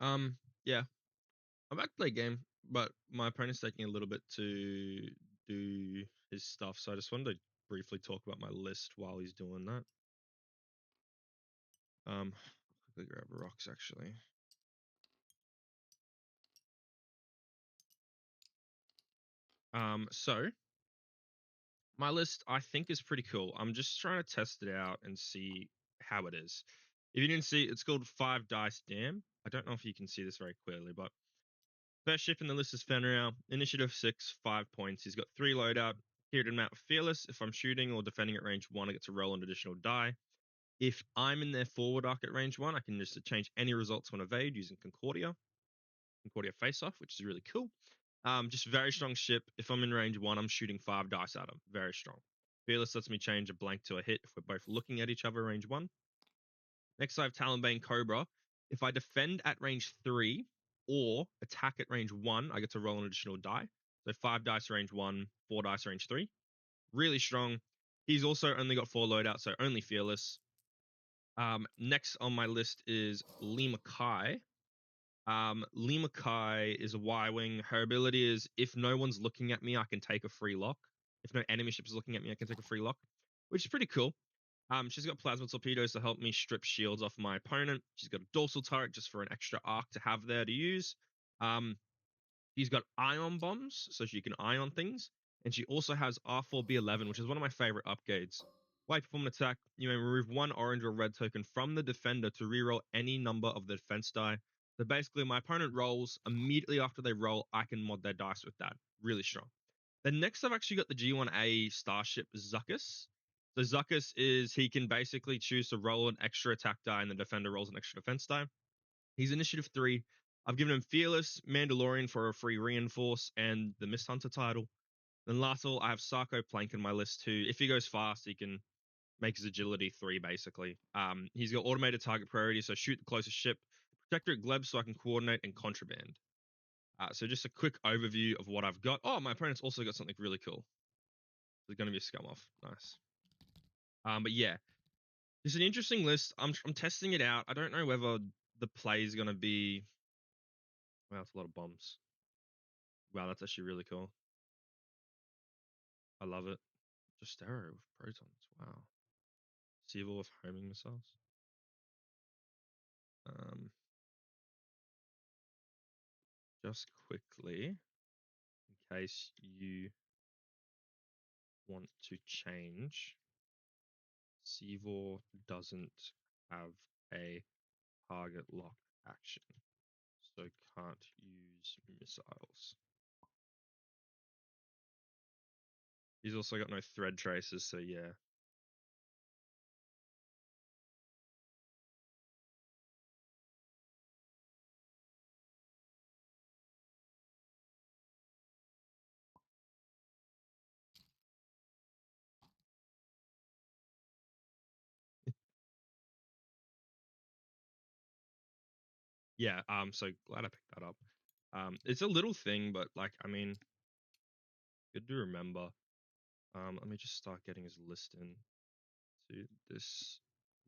Yeah, I'm back to play game, but my opponent's taking a little bit to do his stuff, so I just wanted to briefly talk about my list while he's doing that. Quickly grab rocks actually. So my list I think is pretty cool. I'm just trying to test it out and see how it is. If you didn't see, it's called 5 Dice Dam. I don't know if you can see this very clearly, but first ship in the list is Fenrir, Initiative 6, 5 points. He's got 3 loadout, tiered amount of Fearless. If I'm shooting or defending at range 1, I get to roll an additional die. If I'm in their forward arc at range 1, I can just change any results to an evade using Concordia Face Off, which is really cool. Just very strong ship. If I'm in range 1, I'm shooting 5 dice at him. Very strong. Fearless lets me change a blank to a hit if we're both looking at each other range 1. Next, I have Talonbane Cobra. If I defend at range 3 or attack at range 1, I get to roll an additional die. So 5 dice range 1, 4 dice range 3. Really strong. He's also only got 4 loadout, so only Fearless. Next on my list is Lima Kai. Lima Kai is a Y-Wing. Her ability is if no one's looking at me, I can take a free lock. If no enemy ship is looking at me, I can take a free lock, which is pretty cool. She's got plasma torpedoes to help me strip shields off my opponent. She's got a dorsal turret just for an extra arc to have there to use. She's got ion bombs, so she can ion things. And she also has R4B11, which is one of my favorite upgrades. While you perform an attack, you may remove 1 orange or red token from the defender to reroll any number of the defense die. So basically, my opponent rolls. Immediately after they roll, I can mod their dice with that. Really strong. Then next, I've actually got the G1A starship Zuckuss. So Zuckuss is he can basically choose to roll an extra attack die and the defender rolls an extra defense die. He's initiative 3. I've given him Fearless, Mandalorian for a free reinforce, and the Mist Hunter title. Then last of all, I have Sarko Plank in my list too. If he goes fast, he can make his agility 3 basically. He's got automated target priority, so shoot the closest ship. Protector at Gleb so I can coordinate and contraband. So just a quick overview of what I've got. Oh, my opponent's also got something really cool. There's going to be a scum off. Nice. But yeah, it's an interesting list. I'm testing it out. I don't know whether the play is going to be. Wow, that's a lot of bombs. Wow, that's actually really cool. I love it. Just arrow with protons. Wow. Seville with homing missiles. Just quickly, in case you want to change, Seville doesn't have a target lock action, so can't use missiles. He's also got no thread traces, so yeah. Yeah, so glad I picked that up. It's a little thing, but like, I mean, good to remember. Let me just start getting his list in to this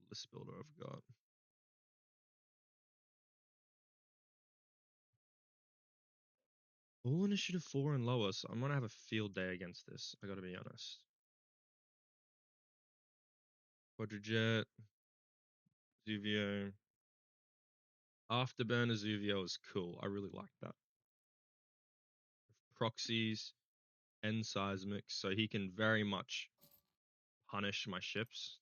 list builder I've got. All initiative 4 and lower, so I'm gonna have a field day against this. I gotta be honest. Quadrijet, Zuvio. Afterburner Zuvio is cool. I really like that. Proxies and seismic, so he can very much punish my ships.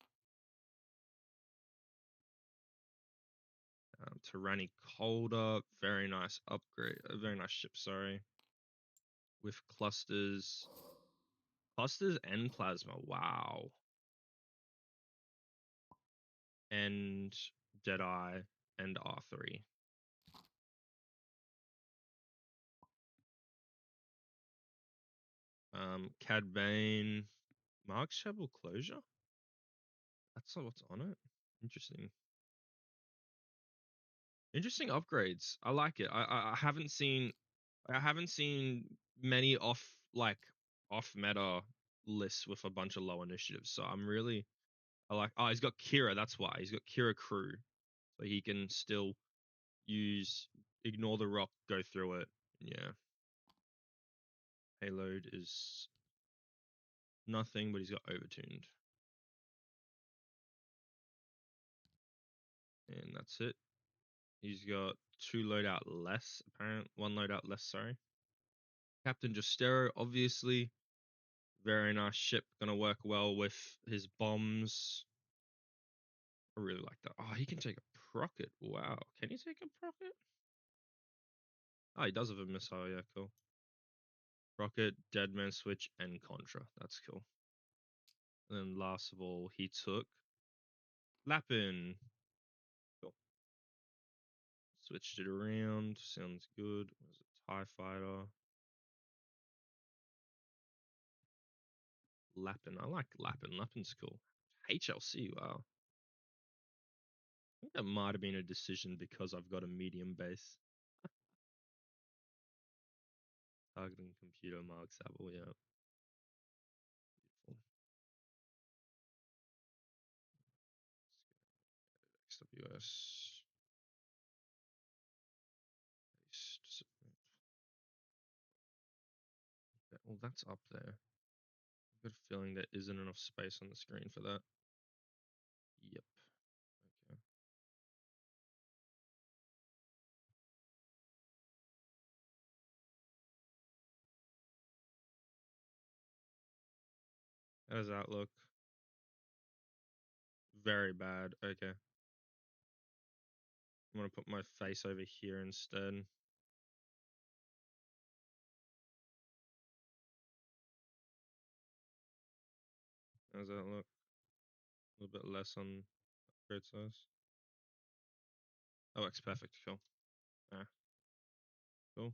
Tyranny Colder, very nice upgrade, a very nice ship, sorry. With clusters and plasma, wow. And Deadeye and R3. Cad Bane, Mark Shovel Closure? That's what's on it. Interesting. Interesting upgrades. I like it. I haven't seen many off meta lists with a bunch of low initiatives. So I like he's got Kira, that's why. He's got Kira crew. So he can still use ignore the rock, go through it. Yeah. Payload is nothing, but he's got overtuned. And that's it. He's got 2 loadout less, apparently. 1 loadout less, sorry. Captain Justero, obviously. Very nice ship. Gonna work well with his bombs. I really like that. Oh, he can take a procket. Wow. Can he take a procket? Oh, he does have a missile. Yeah, cool. Rocket, Deadman Switch, and Contra. That's cool. And then last of all, he took Lapin. Cool. Switched it around. Sounds good. What is it? TIE Fighter. Lapin. I like Lapin. Lapin's cool. HLC. Wow. I think that might have been a decision because I've got a medium base. Targeting computer Mark Sable. Yeah. Beautiful. XWS. Paste. Well, that's up there. I've got a feeling there isn't enough space on the screen for that. Yep. Okay. How does that look? Very bad. Okay. I'm gonna put my face over here instead. How does that look? A little bit less on upgrade size. Oh, it's perfect. Cool. Ah, cool.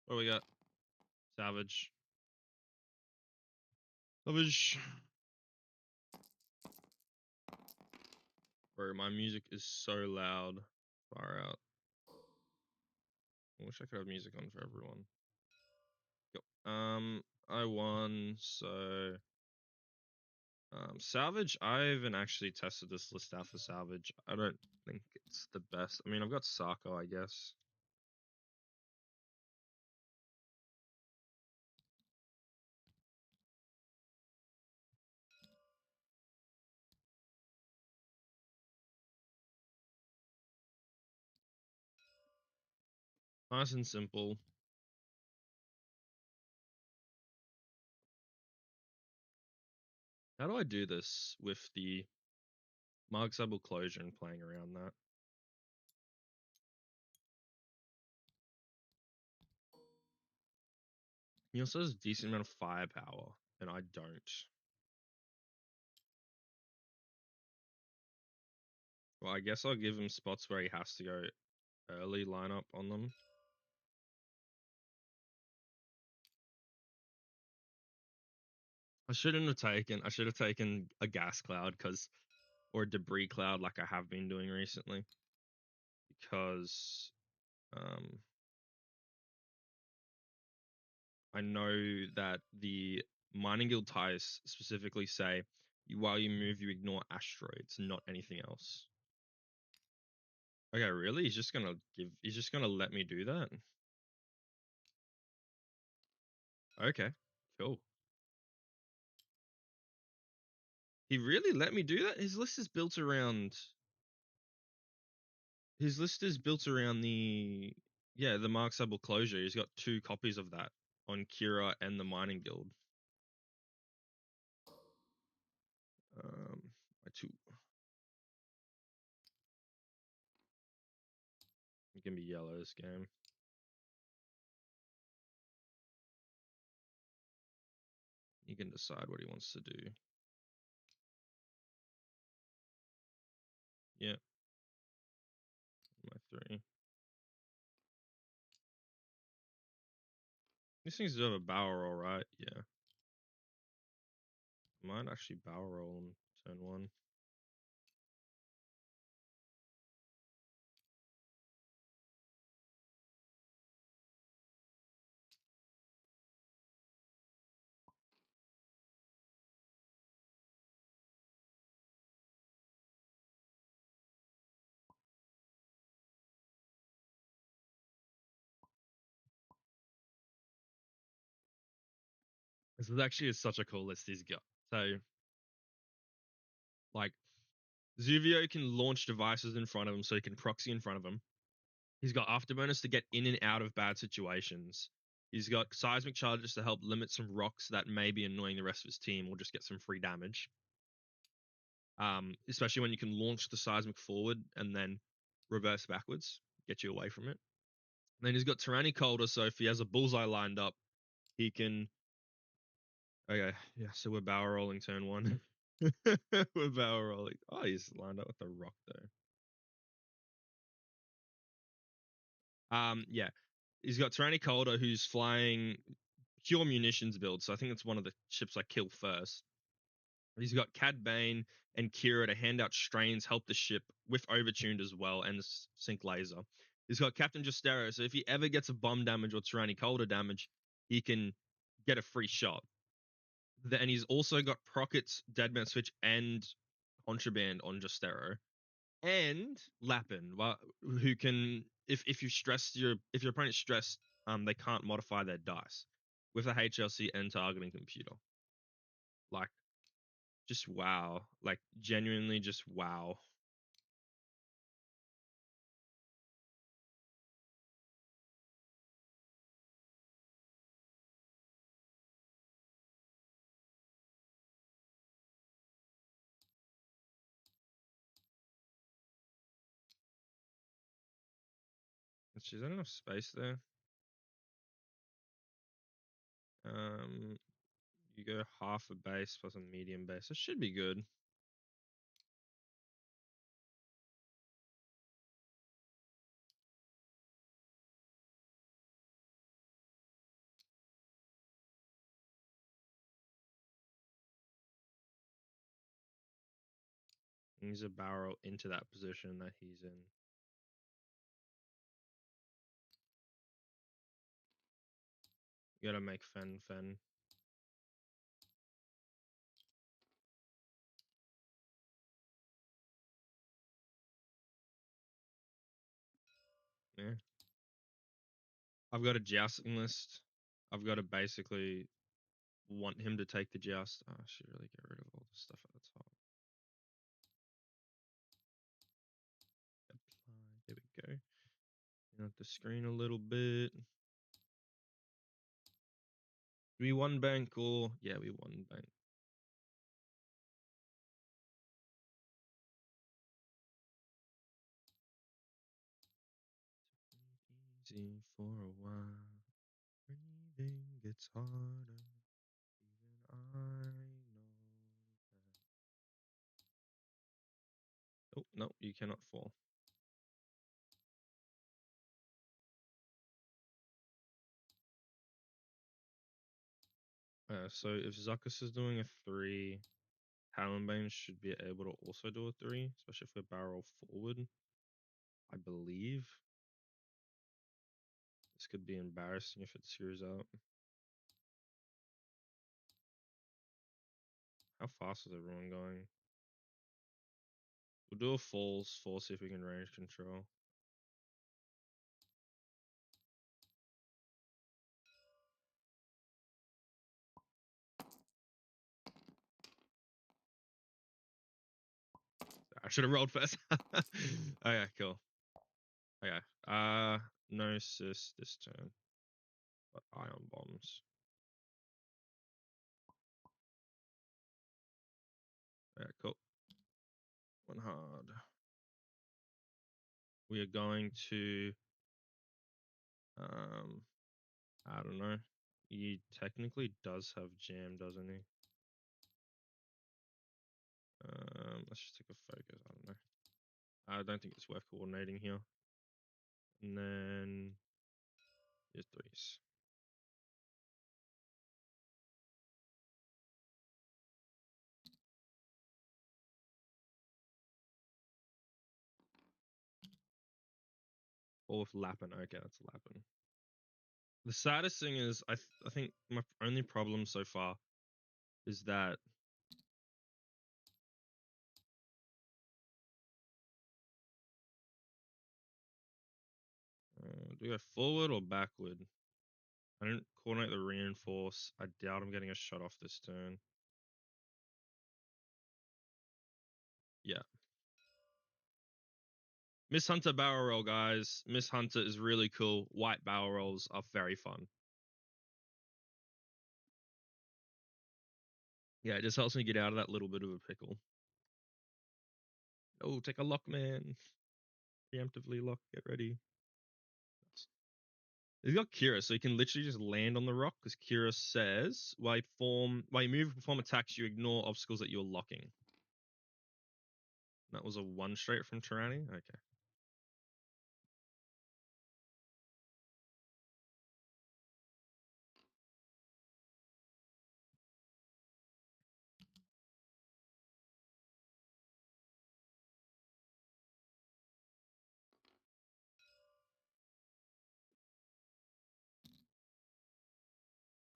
What do we got? Salvage. Salvage. Bro, my music is so loud. Far out. I wish I could have music on for everyone. Cool. I won, so Salvage, I haven't actually tested this list out for Salvage. I don't think it's the best. I mean, I've got Sarko, I guess. Nice and simple. How do I do this with the Marksable closure and playing around that? He also has a decent amount of firepower, and I don't. Well, I guess I'll give him spots where he has to go early lineup on them. I should have taken a gas cloud or a debris cloud like I have been doing recently. Because I know that the mining guild ties specifically say while you move, you ignore asteroids, not anything else. Okay, really? He's just gonna let me do that? Okay, cool. He really let me do that? His list is built around the Mark Sable closure. He's got 2 copies of that on Kira and the mining guild. My 2. It can be yellow this game. He can decide what he wants to do. Yeah. My 3. These things do have a barrel roll, right? Yeah. Might actually barrel roll on turn 1. This is actually such a cool list he's got. So, like, Zuvio can launch devices in front of him, so he can proxy in front of him. He's got afterburners to get in and out of bad situations. He's got seismic charges to help limit some rocks that may be annoying the rest of his team or just get some free damage. Especially when you can launch the seismic forward and then reverse backwards, get you away from it. And then he's got Tyrannicolder, so if he has a bullseye lined up, he can. Okay, yeah, so we're barrel rolling turn one. We're barrel rolling. Oh, he's lined up with the rock though. Yeah, he's got Tyrannicolder, who's flying pure munitions build, so I think it's one of the ships I kill first. He's got Cad Bane and Kira to hand out strains, help the ship with overtuned as well, and sync laser. He's got Captain Justero, so if he ever gets a bomb damage or Tyrannicolder damage, he can get a free shot. Then he's also got Procket's Deadman Switch and Contraband on Justero. And Lapin, who can, if you stress if your opponent's stressed, they can't modify their dice with a HLC and targeting computer. Like, just wow. Like, genuinely just wow. Is there enough space there? You go half a base plus a medium base. It should be good. He's a barrel into that position that he's in. You gotta make Fen. Yeah. I've got a jousting list. I've got to basically want him to take the joust. Oh, I should really get rid of all the stuff at the top. Apply. There we go. Clean up the screen a little bit. We won bank or yeah, we won bank. Easy for a while. Breathing gets harder. Even I know that. Oh no, you cannot fall. So if Zuckus is doing a 3, Talonbane should be able to also do a 3, especially if we barrel forward. I believe. This could be embarrassing if it screws up. How fast is everyone going? We'll do a falls, see if we can range control. I should have rolled first. Okay, cool. Okay. No assist this turn. But ion bombs. Okay, cool. One hard. We are going to I don't know. He technically does have jam, doesn't he? Let's just take a focus. I don't know. I don't think it's worth coordinating here. And then here's threes. Or with Lappin. Okay, that's Lappin. The saddest thing is, I think my only problem so far is that do we go forward or backward? I didn't coordinate the reinforce. I doubt I'm getting a shot off this turn. Yeah. Miss Hunter barrel roll, guys. Miss Hunter is really cool. White barrel rolls are very fun. Yeah, it just helps me get out of that little bit of a pickle. Oh, take a lock, man. Preemptively lock. Get ready. He's got Kira, so he can literally just land on the rock because Kira says, while you move and perform attacks, you ignore obstacles that you're locking. That was a 1 straight from Tyranny? Okay.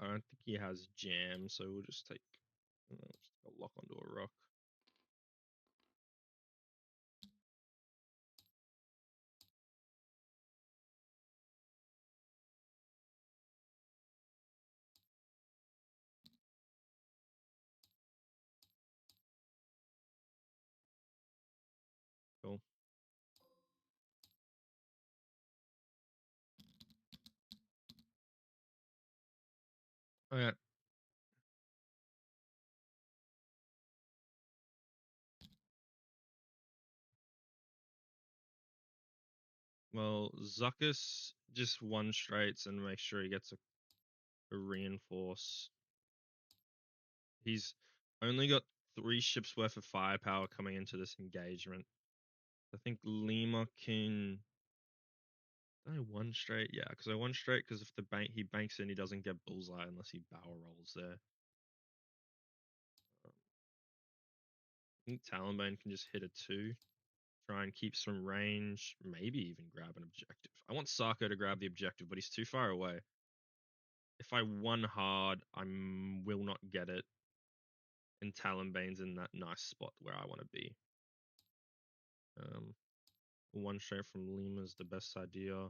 I don't think he has jam, so we'll just take a lock onto a rock. Cool. Okay. Well, Zuckus just 1 straights and make sure he gets a reinforce. He's only got 3 ships worth of firepower coming into this engagement. I think Lima can. I 1 straight, yeah, because I 1 straight because if he banks in, he doesn't get bullseye unless he barrel rolls there. I think Talonbane can just hit a 2, try and keep some range, maybe even grab an objective. I want Sarko to grab the objective, but he's too far away. If I 1 hard, I will not get it. And Talonbane's in that nice spot where I want to be. 1 straight from Lima is the best idea. I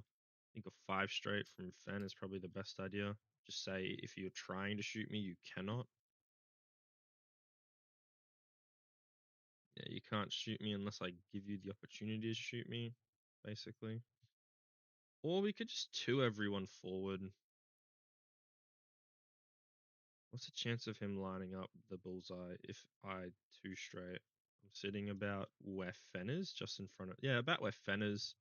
think a 5 straight from Fen is probably the best idea. Just say if you're trying to shoot me, you cannot. Yeah, you can't shoot me unless I give you the opportunity to shoot me, basically. Or we could just 2 everyone forward. What's the chance of him lining up the bullseye if I 2 straight? I'm sitting about where Fen is, just in front of. Yeah, about where Fen is.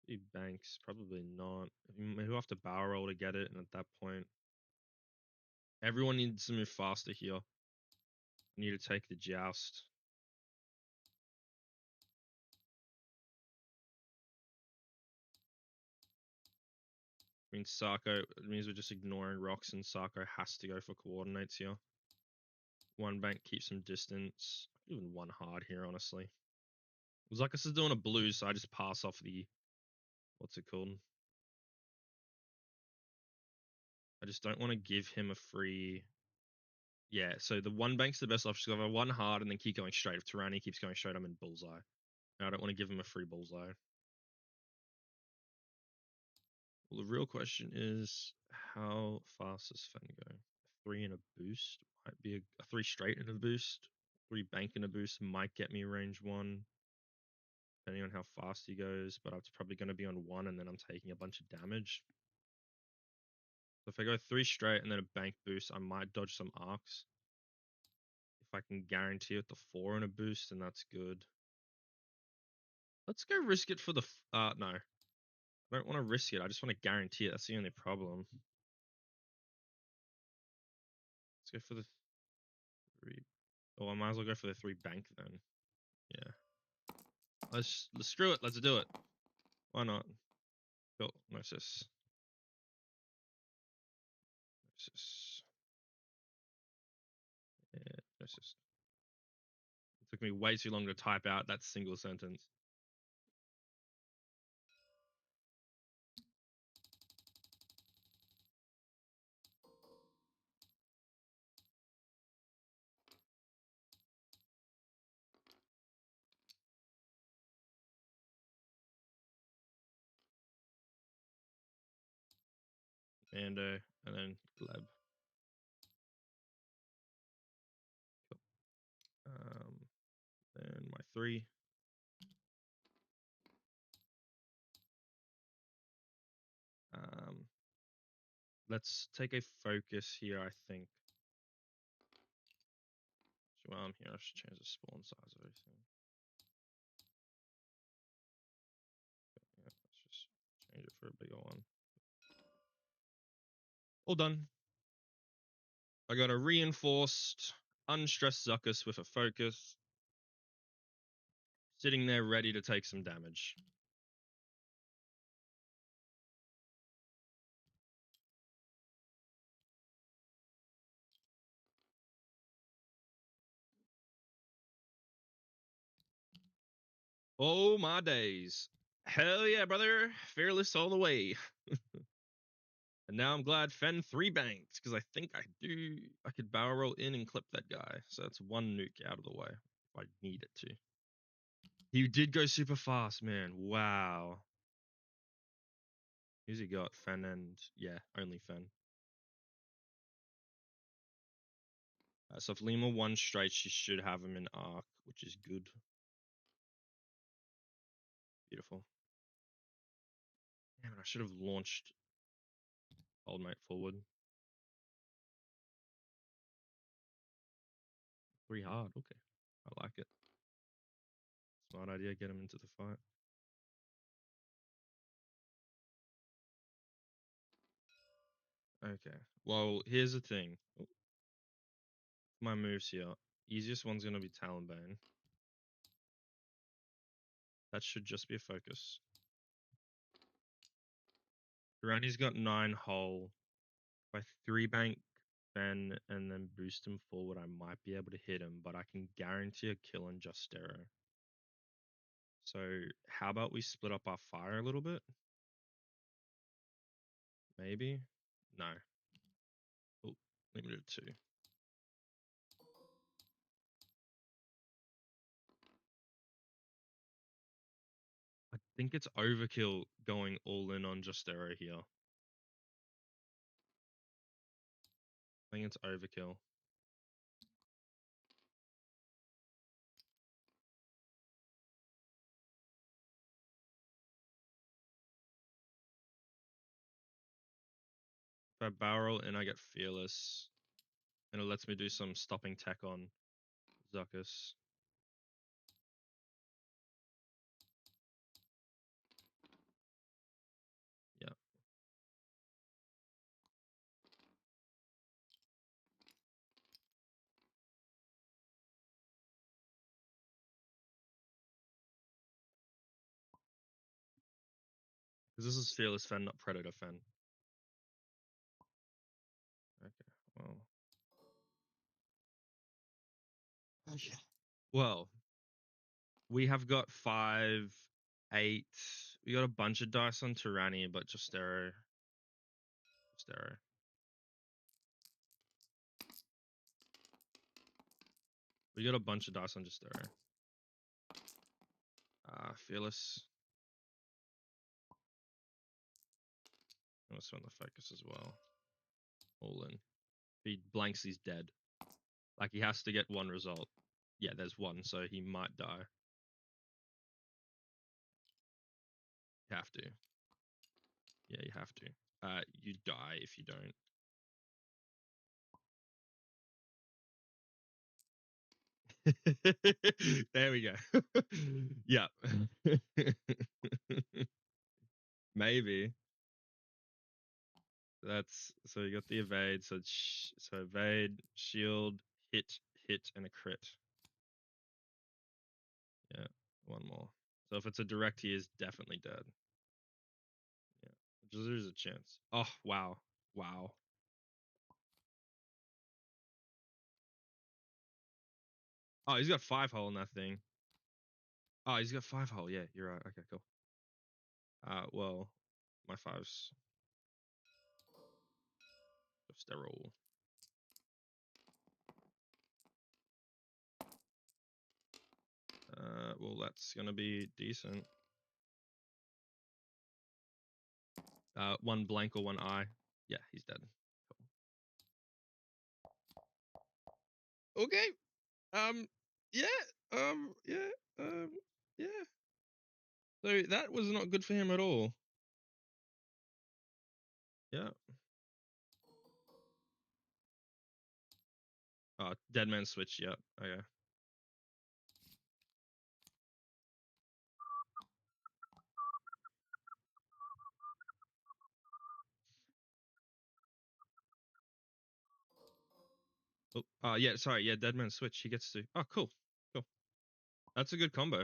He banks, probably not. He'll have to barrel roll to get it, and at that point, everyone needs to move faster here. I need to take the joust. I mean, Sarko, it means we're just ignoring rocks, and Sarko has to go for coordinates here. 1 bank keeps some distance. Even 1 hard here, honestly. Zuckus is doing a blue, so I just pass off the. What's it called? I just don't want to give him a free. Yeah, so the 1 bank's the best option. So if I 1 hard and then keep going straight. If Tyranny keeps going straight, I'm in bullseye. And I don't want to give him a free bullseye. Well, the real question is, how fast does Fen go? 3 in a boost might be a 3 straight in a boost. 3 bank in a boost might get me range 1, depending on how fast he goes. But it's probably going to be on 1, and then I'm taking a bunch of damage. So if I go 3 straight and then a bank boost, I might dodge some arcs. If I can guarantee it the 4 in a boost, then that's good. Let's go risk it for the. No. I don't want to risk it. I just want to guarantee it. That's the only problem. Let's go for the 3. Oh, I might as well go for the 3 bank then. Yeah. Let's screw it. Let's do it. Why not? Cool. Gnosis. Gnosis. Yeah, Gnosis. It took me way too long to type out that single sentence. Mando, and then Gleb. Cool. Then my 3. Let's take a focus here, I think. So while I'm here, I should change the spawn size of everything. Yeah, let's just change it for a bigger one. All done. I got a reinforced, unstressed Zuckus with a focus. Sitting there ready to take some damage. Oh my days. Hell yeah, brother. Fearless all the way. And now I'm glad Fen 3 banked, because I think I could barrel roll in and clip that guy. So that's 1 nuke out of the way if I need it to. He did go super fast, man. Wow. Who's he got? Fen and, yeah, only Fen. So if Lima 1 straight, she should have him in arc, which is good. Beautiful. Damn it, I should have launched Old Mate forward. Pretty hard, okay. I like it. Smart idea, get him into the fight. Okay, well, here's the thing. My moves here. Easiest one's going to be Talonbane. That should just be a focus. Randy's got 9 hull. If I 3 bank Ben and then boost him forward, I might be able to hit him, but I can guarantee a kill on Justero. So how about we split up our fire a little bit? Maybe? No. Oh, limited 2. I think it's overkill going all in on Justero here. I think it's overkill. If I barrel and I get fearless, and it lets me do some stopping tech on Zuckus. Yeah. Because this is Fearless Fen, not Predator Fen. Okay, well. Okay. Well, we have got 5, 8. We got a bunch of dice on Tyranny, but Justero. We got a bunch of dice on Justero. Fearless. I'm gonna spend the focus as well. All in. If he blanks, he's dead. Like, he has to get 1 result. Yeah, there's 1, so he might die. You have to. Yeah, you have to. You die if you don't. There we go. Yeah. Maybe. That's so you got the evade. So evade, shield, hit, and a crit. Yeah, 1 more. So if it's a direct, he is definitely dead. Yeah, just there's a chance. Oh wow, wow. Oh, he's got 5 hull in that thing. Oh, he's got 5 hull. Yeah, you're right. Okay, cool. Well, my 5's sterile. Well, that's gonna be decent. 1 blank or 1 eye. Yeah, he's dead. Cool. Okay. Yeah. Yeah. Yeah. So that was not good for him at all. Yeah. Dead man switch. Yeah. Okay. Oh, yeah. Sorry. Yeah. Dead man switch. He gets to. Oh, cool. Cool. That's a good combo.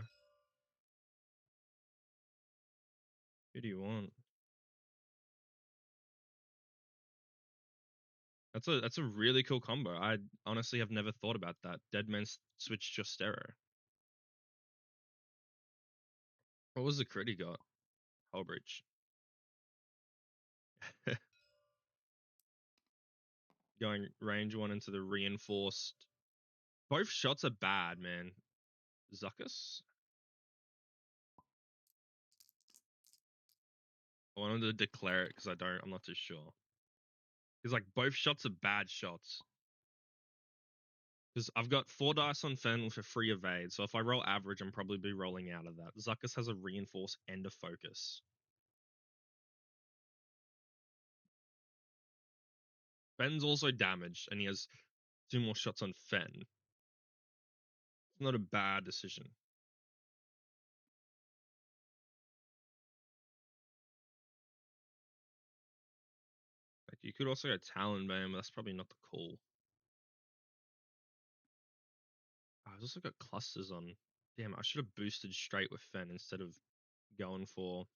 Who do you want? That's a really cool combo. I honestly have never thought about that. Dead man switch Justero. What was the crit he got? Hull breach. Going range one into the reinforced. Both shots are bad, man. Zuckus? I wanted to declare it because I'm not too sure. Because like both shots are bad shots. Because I've got 4 dice on Fen with a free evade, so if I roll average, I'm probably be rolling out of that. Zuckus has a reinforce and a focus. Fen's also damaged, and he has 2 more shots on Fen. It's not a bad decision. Like you could also go Talonbane, but that's probably not the call. I've also got clusters on. Damn, I should have boosted straight with Fen instead of going for.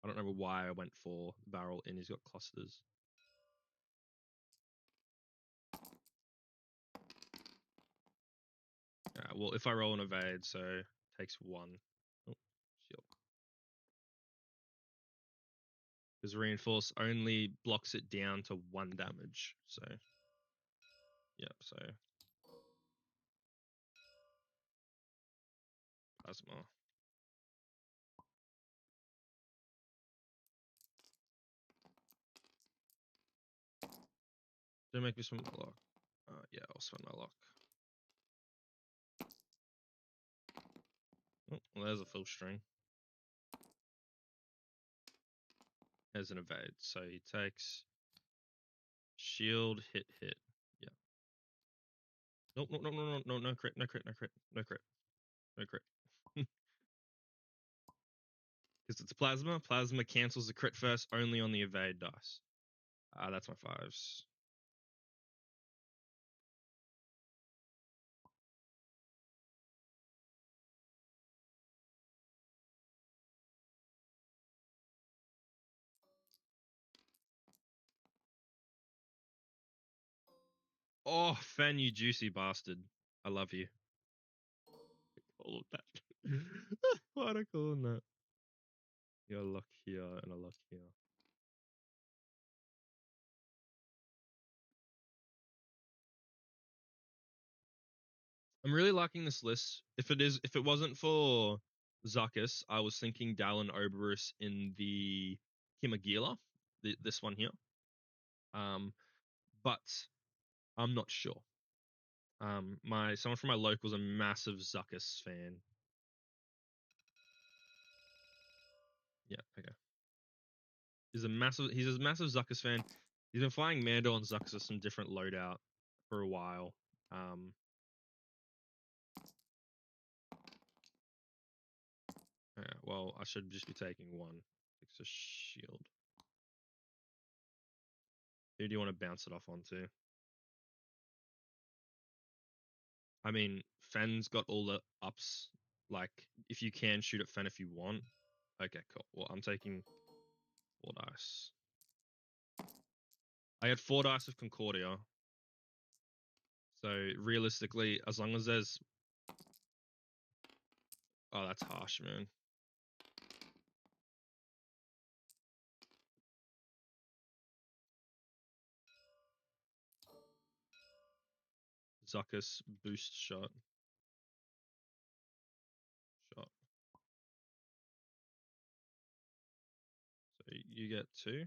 I don't know why I went for barrel and he's got clusters. Well, if I roll an evade, so takes 1. Oh, shield. Because reinforce only blocks it down to 1 damage. So, yep. So plasma. Don't make me spend my lock. Yeah, I'll spend my lock. Oh, well, there's a full string. There's an evade. So he takes shield, hit. Yeah. Nope, no crit, no crit. Because it's plasma. Plasma cancels the crit first only on the evade dice. That's my 5s. Oh, Fen, you juicy bastard. I love you. All of that. Why'd I call him that? You're a luck here and a luck here. I'm really liking this list. If it wasn't for Zuckus, I was thinking Dallin Oberus in the Kimagila, this one here. But I'm not sure. Someone from my local's a massive Zuckus fan. Yeah, okay. He's a massive Zuckus fan. He's been flying Mando and Zuckus with some different loadout for a while. Well, I should just be taking 1. Fix a shield. Who do you want to bounce it off onto? I mean, Fen's got all the ups. Like, if you can shoot at Fen if you want. Okay, cool. Well, I'm taking 4 dice. I had 4 dice of Concordia. So realistically, as long as there's. Oh, that's harsh, man. Zuckus boost shot. So you get 2.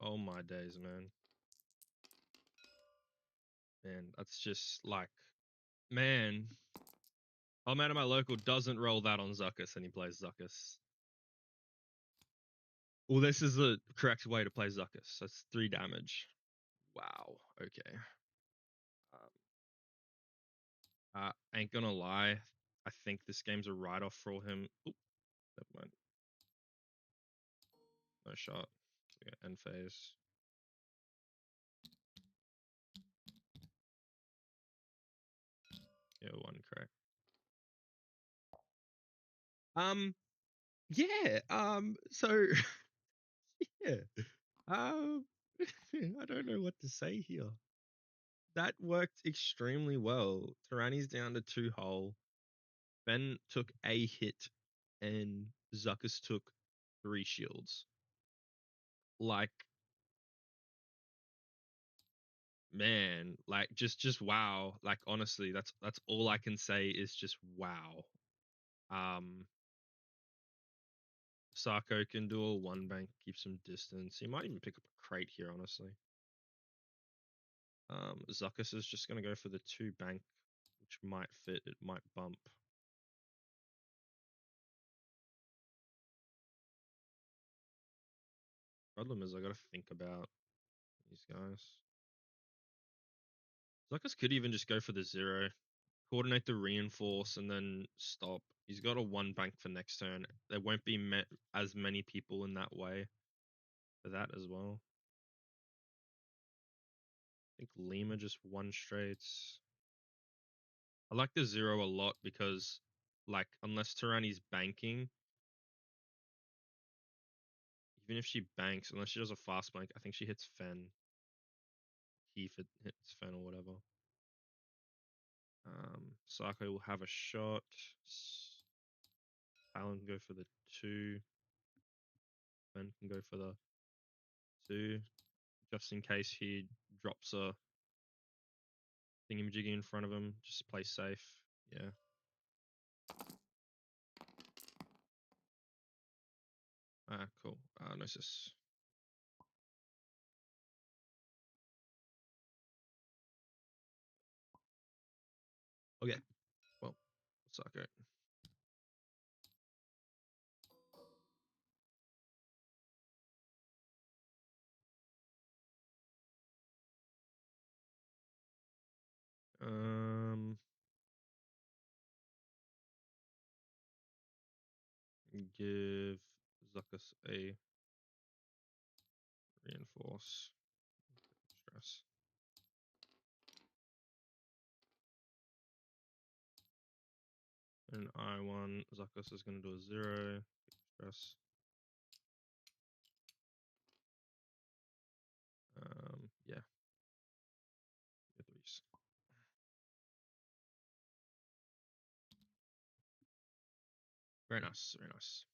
Oh my days, man. Man, that's just like, man. Oh man, my local doesn't roll that on Zuckus and he plays Zuckus. Well, this is the correct way to play Zuckus. That's 3 damage. Wow. Okay. Ain't gonna lie. I think this game's a write-off for him. Oop, never mind. No shot. We got end phase. Yeah, 1 correct. Yeah. So yeah. I don't know what to say here. That worked extremely well. Tyranny's down to 2 hull. Ben took a hit, and Zuckus took 3 shields. Like, man, like just wow. Like honestly, that's all I can say is just wow. Sarko can do a 1 bank, keep some distance. He might even pick up a crate here, honestly. Zuckus is just gonna go for the 2 bank, which might fit. It might bump. Problem is, I gotta think about these guys. Zuckus could even just go for the 0, coordinate the reinforce, and then stop. He's got a 1 bank for next turn. There won't be as many people in that way for that as well. I think Lima just 1 straights. I like the 0 a lot because, like, unless Tyranny's banking, even if she banks, unless she does a fast bank, I think she hits Fen. He hits Fen or whatever. Sako will have a shot. Alan can go for the 2. Ben can go for the 2. Just in case he drops a thingamajiggy in front of him. Just play safe. Yeah. Cool. Gnosis. Okay. Well, Sako. Give Zuckus a reinforce. Stress. And I1, Zuckus is going to do a 0. Stress. Yeah. Get 3s. Very nice. Very nice.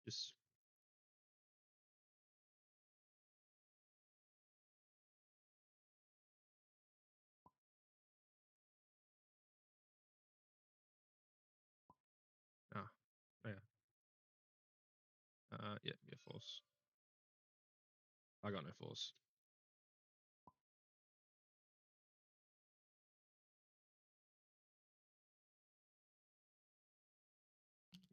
Just oh yeah. Yeah, force. I got no force.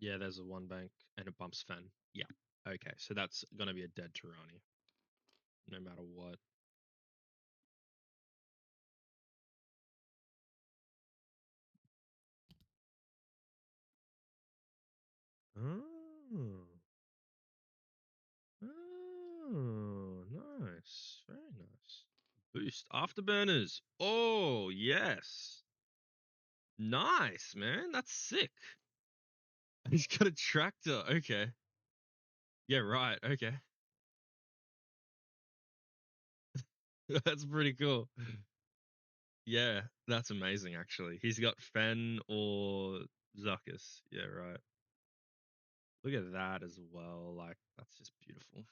Yeah, there's a 1 bank and it bumps Fen. Yeah. Okay, so that's gonna be a dead Tyranny. No matter what. Oh. Oh, nice. Very nice. Boost afterburners. Oh, yes. Nice, man. That's sick. He's got a tractor. Okay. Yeah, right. Okay. That's pretty cool. Yeah, that's amazing, actually. He's got Fen or Zuckus. Yeah, right. Look at that as well. Like, that's just beautiful.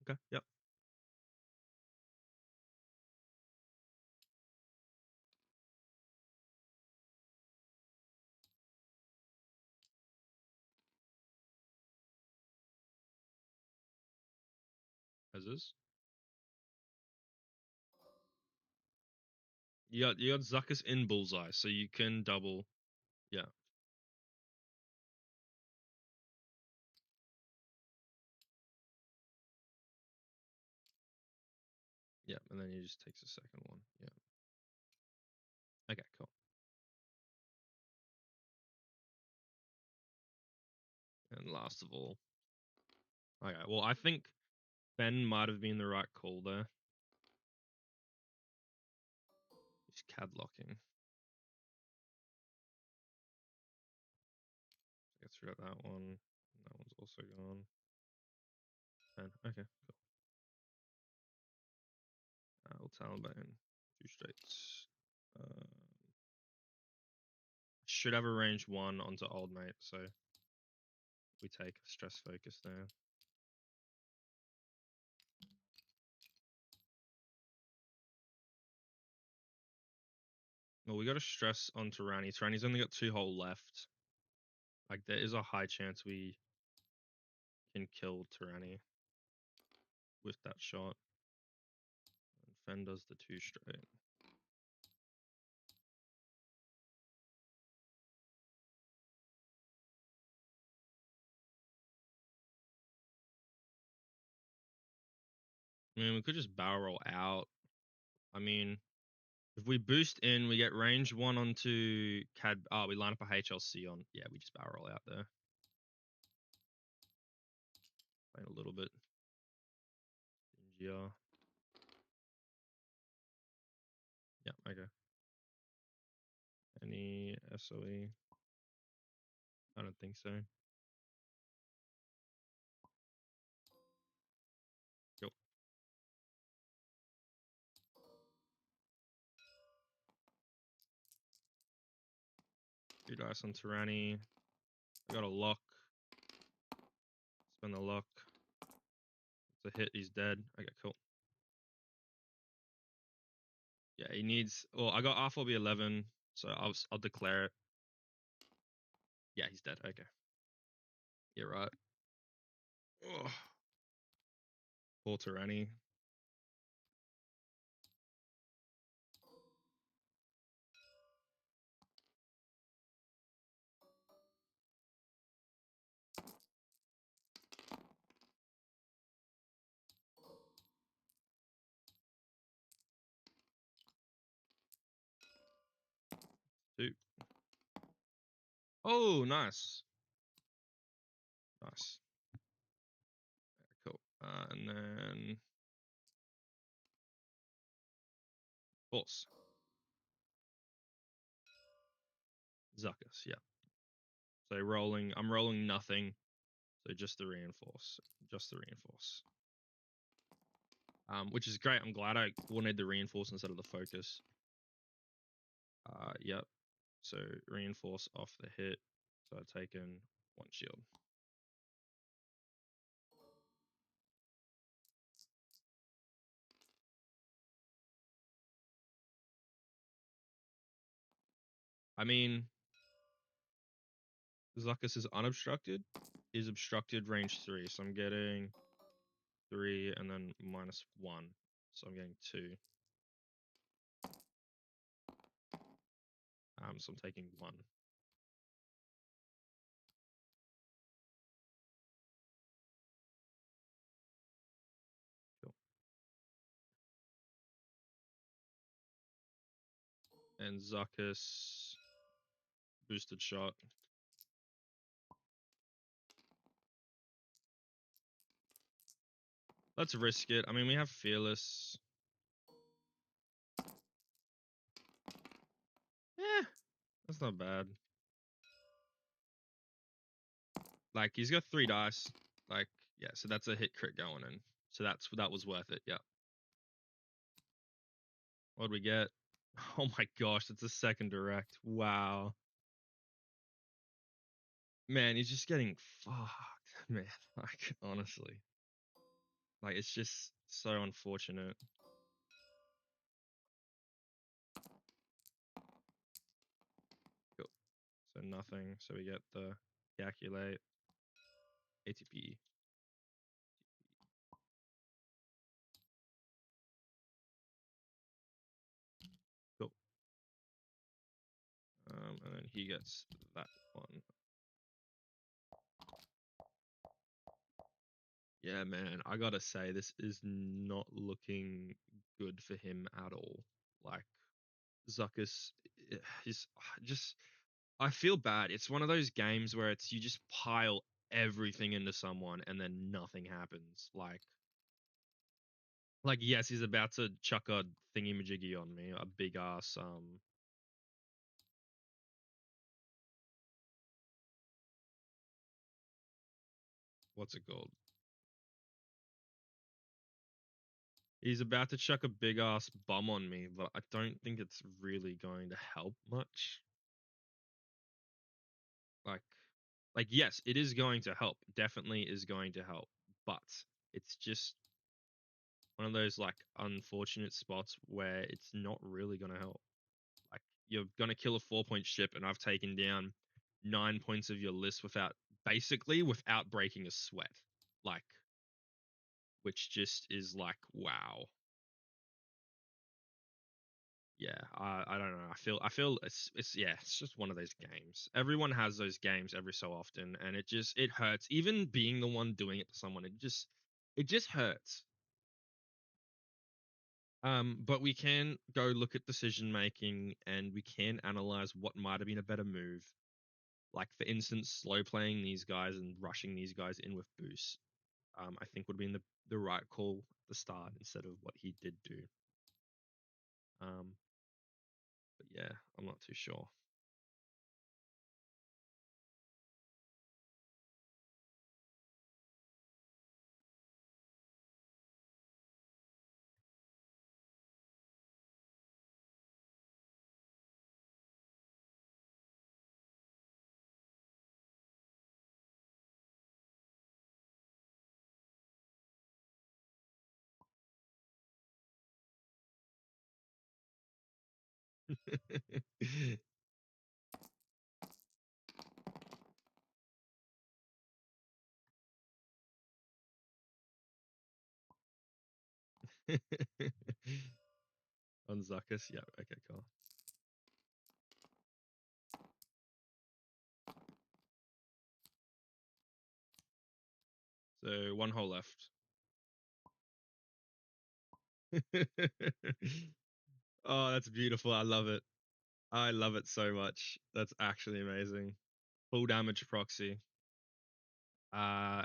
Okay, yep. As is. You got Zuckus in bullseye, so you can double. Yeah. Yeah, and then he just takes the second one. Yeah. Okay, cool. And last of all. Okay, well, I think Ben might have been the right call there. He's cadlocking. Get through that one. That one's also gone. Ben. Okay, cool. We'll Taliban. 2 straights. Should have a range 1 onto old mate, so we take a stress focus there. Well, we got a stress on Tyranny. Tyranny's only got 2 hole left. Like, there is a high chance we can kill Tyranny with that shot. And Fen does the 2 straight. I mean, we could just barrel roll out. I mean, if we boost in, we get range 1 onto Cad. Oh, we line up a HLC on. Yeah, we just barrel roll out there. Playing a little bit. Yeah. Yeah, okay. Any SOE? I don't think so. Cool. 2 dice on Tyranny. I got a lock. Spend the lock. It's a hit. He's dead. Okay, cool. Yeah, he needs. Well, I got R4B11, so I'll declare it. Yeah, he's dead. Okay. You're right. Oh. Poor Tyranny. Two. Oh, nice. Nice. Cool. And then Force. Zuckus, yeah. So I'm rolling nothing. So just the reinforce. Just the reinforce. Which is great. I'm glad I wanted the reinforce instead of the focus. Yep. So reinforce off the hit. So I've taken 1 shield. I mean, Zuckus is unobstructed. Is obstructed range 3. So I'm getting 3 and then -1. So I'm getting 2. So I'm taking 1. Cool. And Zuckus boosted shot. Let's risk it. I mean, we have Fearless. Yeah, that's not bad. Like, he's got 3 dice. Like, yeah, so that's a hit crit going in. So that was worth it. Yeah. What'd we get? Oh my gosh, it's a second direct. Wow. Man, he's just getting fucked, man. Like, honestly. Like, it's just so unfortunate. Cool. So nothing. So we get the calculate ATP. Cool. And then he gets that one. Yeah, man, I gotta say, this is not looking good for him at all. Like, Zuckus, he's just, I feel bad. It's one of those games where it's you just pile everything into someone and then nothing happens. Like yes, he's about to chuck a thingy majiggy on me, a big ass what's it called? He's about to chuck a big ass bum on me, but I don't think it's really going to help much. Like yes, it is going to help. Definitely is going to help, but it's just one of those like unfortunate spots where it's not really going to help. Like you're going to kill a 4-point ship, and I've taken down 9 points of your list without breaking a sweat. Like, which just is like, wow. Yeah, I don't know. I feel it's yeah, it's just one of those games. Everyone has those games every so often, and it hurts. Even being the one doing it to someone, it just hurts. But we can go look at decision making, and we can analyze what might have been a better move. Like for instance, slow playing these guys and rushing these guys in with boosts. I think would have been the right call at the start instead of what he did do. Um, but yeah, I'm not too sure. On Zuckus, yeah, okay, cool. So one hole left. Oh, that's beautiful. I love it. I love it so much. That's actually amazing. Full damage proxy. Uh,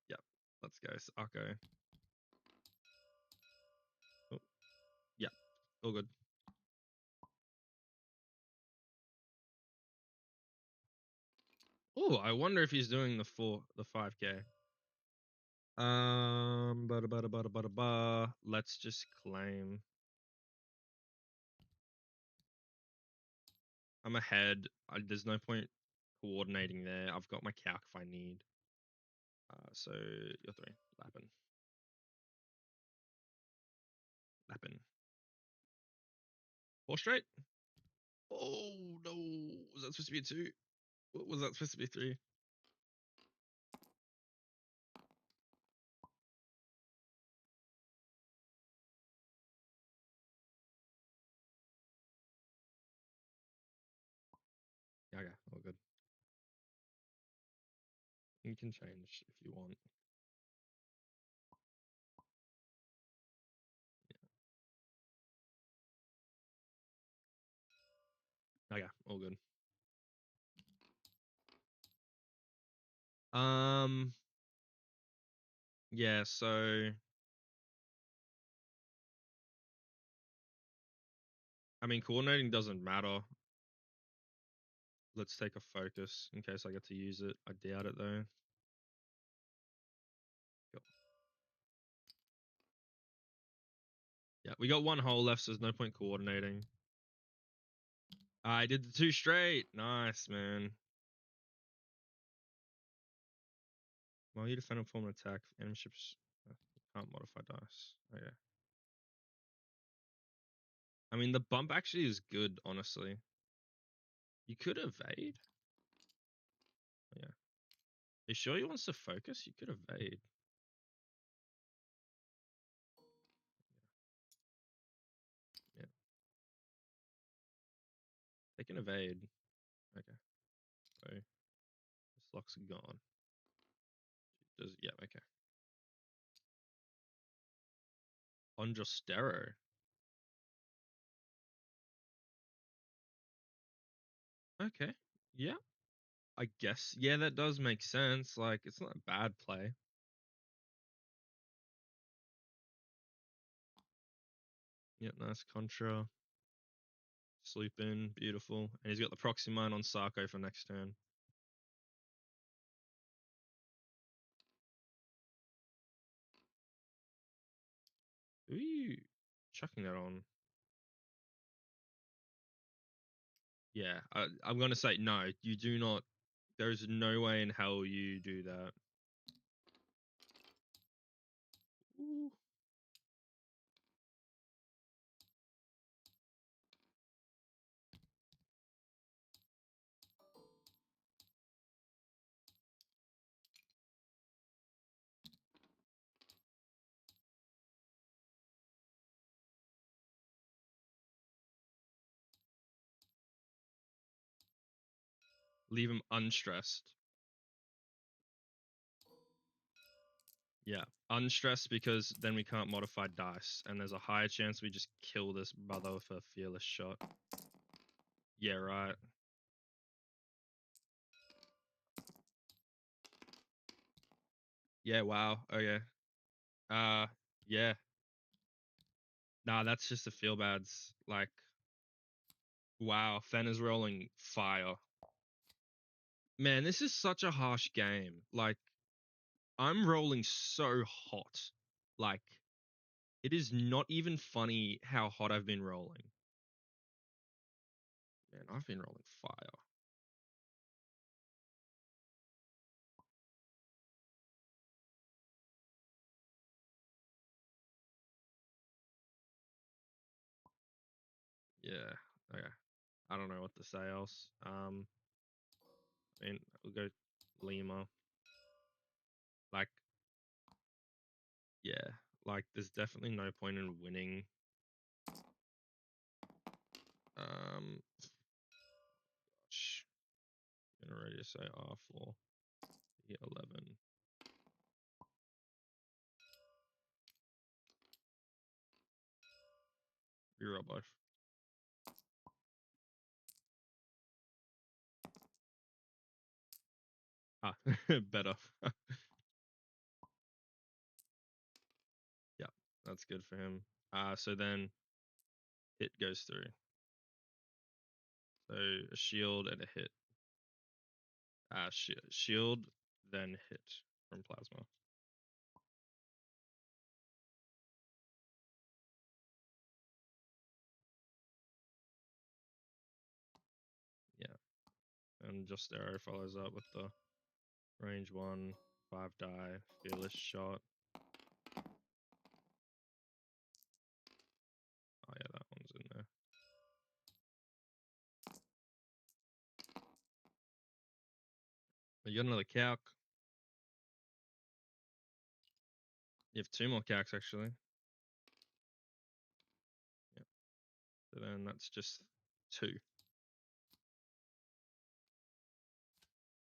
yep. Let's go, Sako. Oh, yeah, all good. Oh, I wonder if he's doing the 5K. Let's just claim. I'm ahead. There's no point coordinating there. I've got my calc if I need. So you're three. Lappin. Lappin. Four straight. Oh no! Was that supposed to be a two? What was that supposed to be three? Yeah, okay, all good. You can change if you want. Okay, all good. Um, yeah. So, I mean, coordinating doesn't matter. Let's take a focus in case I get to use it. I doubt it though. Cool. Yeah, we got one hole left, so there's no point coordinating. I did the 2 straight. Nice, man. While you defend and form an attack, enemy ships can't modify dice. Okay. I mean, the bump actually is good, honestly. You could evade. Yeah. You sure he wants to focus? You could evade. Yeah. They can evade. Okay. So this lock's gone. Yeah, okay. On Jostero. Okay. Yeah. I guess. Yeah, that does make sense. Like, it's not a bad play. Yeah, nice contra. Sleep in, beautiful. And he's got the proxy mine on Sarko for next turn. Who are you chucking that on? Yeah, I'm going to say no. You do not. There's no way in hell you do that. Ooh. Leave him unstressed. Yeah, unstressed because then we can't modify dice, and there's a higher chance we just kill this brother with a fearless shot. Yeah, right. Yeah, wow. Okay. Yeah. Nah, that's just the feel bads. Like, wow, Fen is rolling fire. Man, this is such a harsh game. Like, I'm rolling so hot. Like, it is not even funny how hot I've been rolling. Man, I've been rolling fire. Yeah. Okay. I don't know what to say else. I mean, we'll go Lima. Like, yeah. Like, there's definitely no point in winning. Gosh. I'm ready to say R4. E11. Reroll both. Ah, better. Yeah, that's good for him. So then hit goes through. So a shield and a hit. Shield, then hit from plasma. Yeah, and just arrow follows up with the range 1, 5 die, fearless shot. Oh yeah, that one's in there. You got another calc. You have 2 more calcs actually. Yeah. So then that's just 2.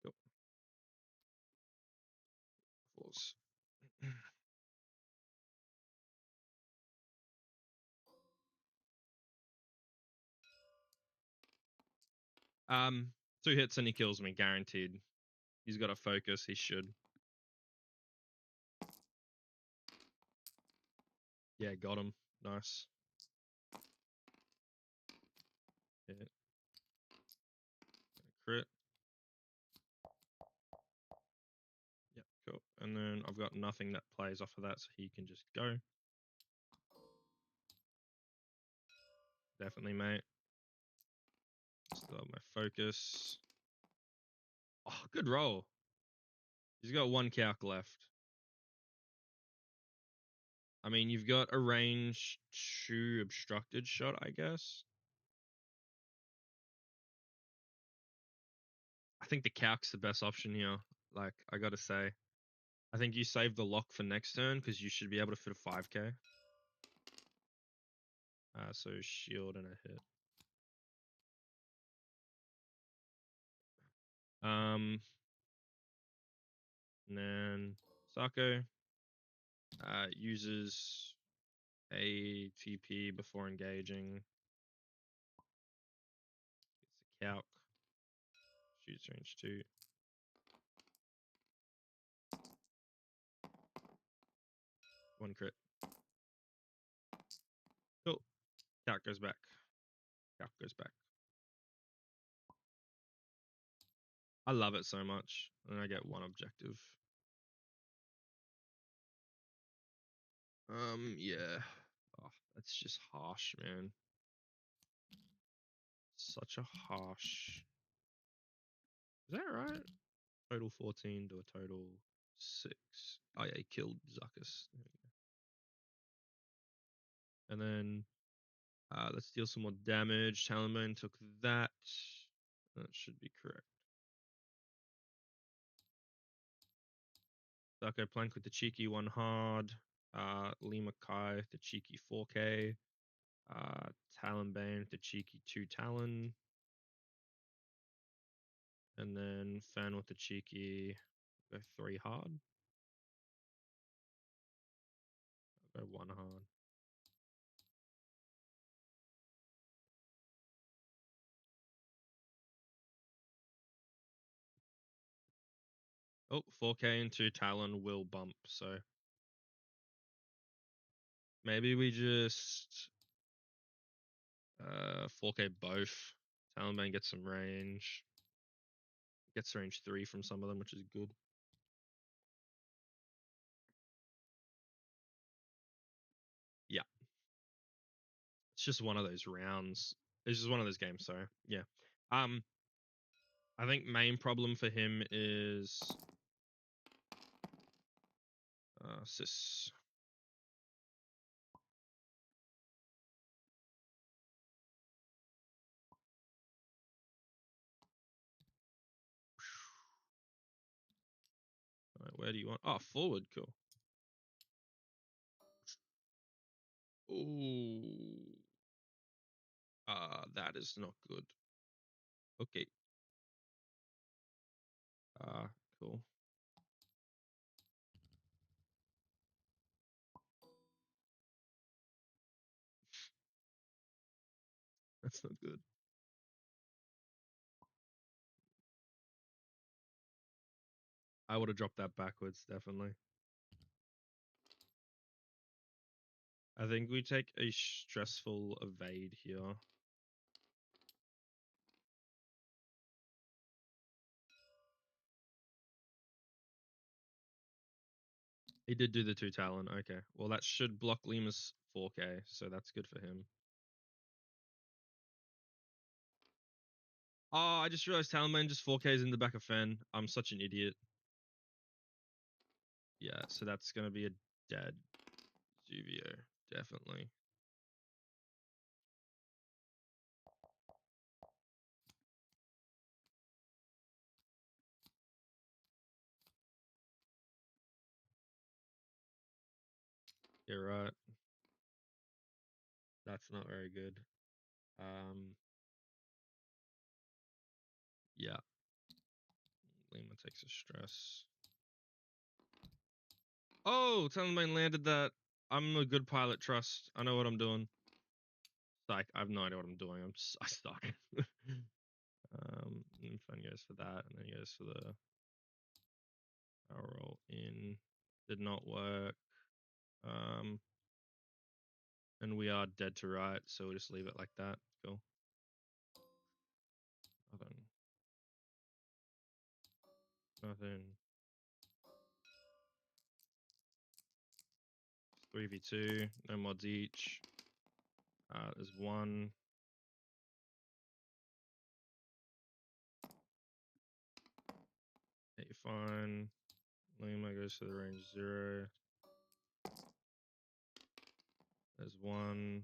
Cool. Force. um, 2 hits and he kills me, guaranteed. He's got a focus. He should. Yeah, got him. Nice. Hit. Crit. Yep, cool. And then I've got nothing that plays off of that, so he can just go. Definitely, mate. Still have my focus. Oh, good roll. He's got 1 calc left. I mean, you've got a range 2 obstructed shot, I guess. I think the calc's the best option here. Like, I gotta say. I think you save the lock for next turn because you should be able to fit a 5k. So shield and a hit. And then Sako uses a TP before engaging. Gets a calc. Shoots range 2. One crit. Cool. Calc goes back. Calc goes back. I love it so much. And I get 1 objective. Yeah. Oh, that's just harsh, man. Such a harsh. Is that right? Total 14 to a total 6. Oh yeah, he killed Zuckus. And then let's deal some more damage. Talonbane took that. That should be correct. Sako Plank with the cheeky 1 hard. Lima Kai with the cheeky 4k. Talonbane with the cheeky 2 Talon. And then Fan with the cheeky 3 hard. I'll go 1 hard. Oh, 4k into Talon will bump, so maybe we just 4k both. Talonbane gets some range. Gets range 3 from some of them, which is good. Yeah. It's just one of those rounds. It's just one of those games, sorry. Yeah. I think main problem for him is Sis. Right, where do you want? Oh, forward, cool. Ooh. That is not good. Okay. Cool. That's not good. I would have dropped that backwards, definitely. I think we take a stressful evade here. He did do the 2 Talon. Okay. Well, that should block Lima's 4k, so that's good for him. Oh, I just realized Talonbane just 4Ks in the back of Fen. I'm such an idiot. Yeah, so that's going to be a dead Zuvio, definitely. You're right. That's not very good. Yeah. Lima takes a stress. Oh, Talonbane landed that. I'm a good pilot, trust. I know what I'm doing. Like, I have no idea what I'm doing. I suck. And Fen goes for that, and then he goes for the power roll in. Did not work. And we are dead to right, so we'll just leave it like that. Cool. Nothing. Nothing. 3v2, no mods each. There's 1. fine. Lima goes to the range 0. There's 1.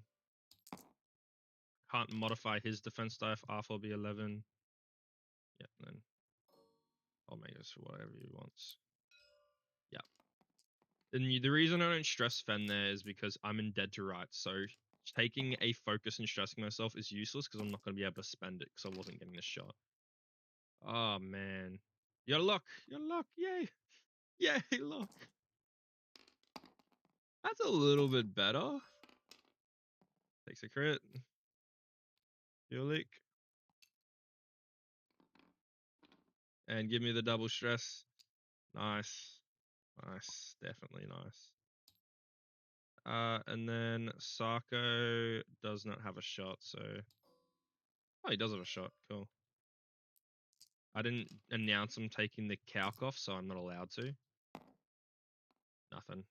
Can't modify his defense die if R4 be 11. Yeah, then Omega goes for whatever he wants. Yeah. And the reason I don't stress Fen there is because I'm in dead to rights. So taking a focus and stressing myself is useless because I'm not going to be able to spend it because I wasn't getting the shot. Oh, man. You got luck. You got luck. Yay. Yay, luck. That's a little bit better. Takes a crit. Fuel leak. And give me the double stress. Nice. Nice. Definitely nice. And then Sarko does not have a shot, so... Oh, he does have a shot. Cool. I didn't announce him taking the calc off, so I'm not allowed to. Nothing.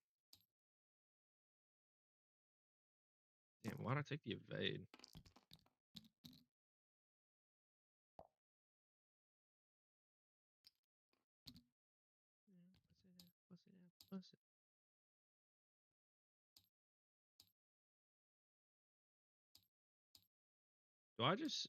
Damn, why'd I take the evade? Do I just...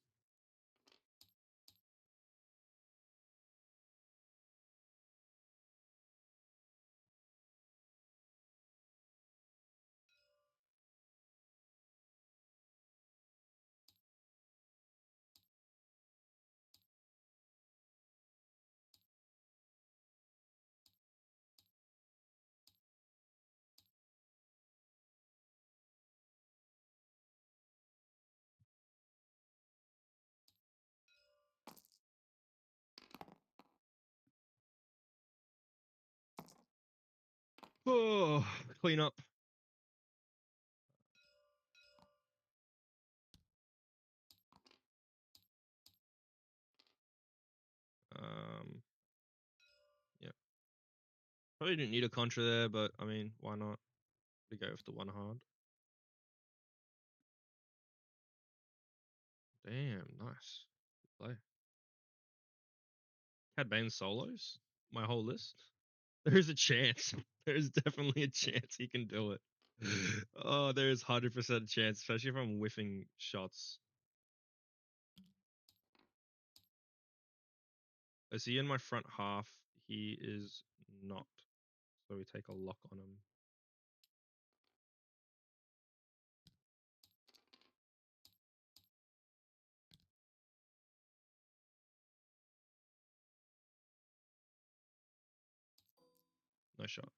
Oh, clean up. Yeah. Probably didn't need a contra there, but I mean, why not? We go with the 1 hard. Damn, nice. Good play. Cad Bane solos? My whole list? There's a chance. There's definitely a chance he can do it. Oh, there is 100% a chance, especially if I'm whiffing shots. Is he in my front half? He is not. So we take a lock on him. No shot.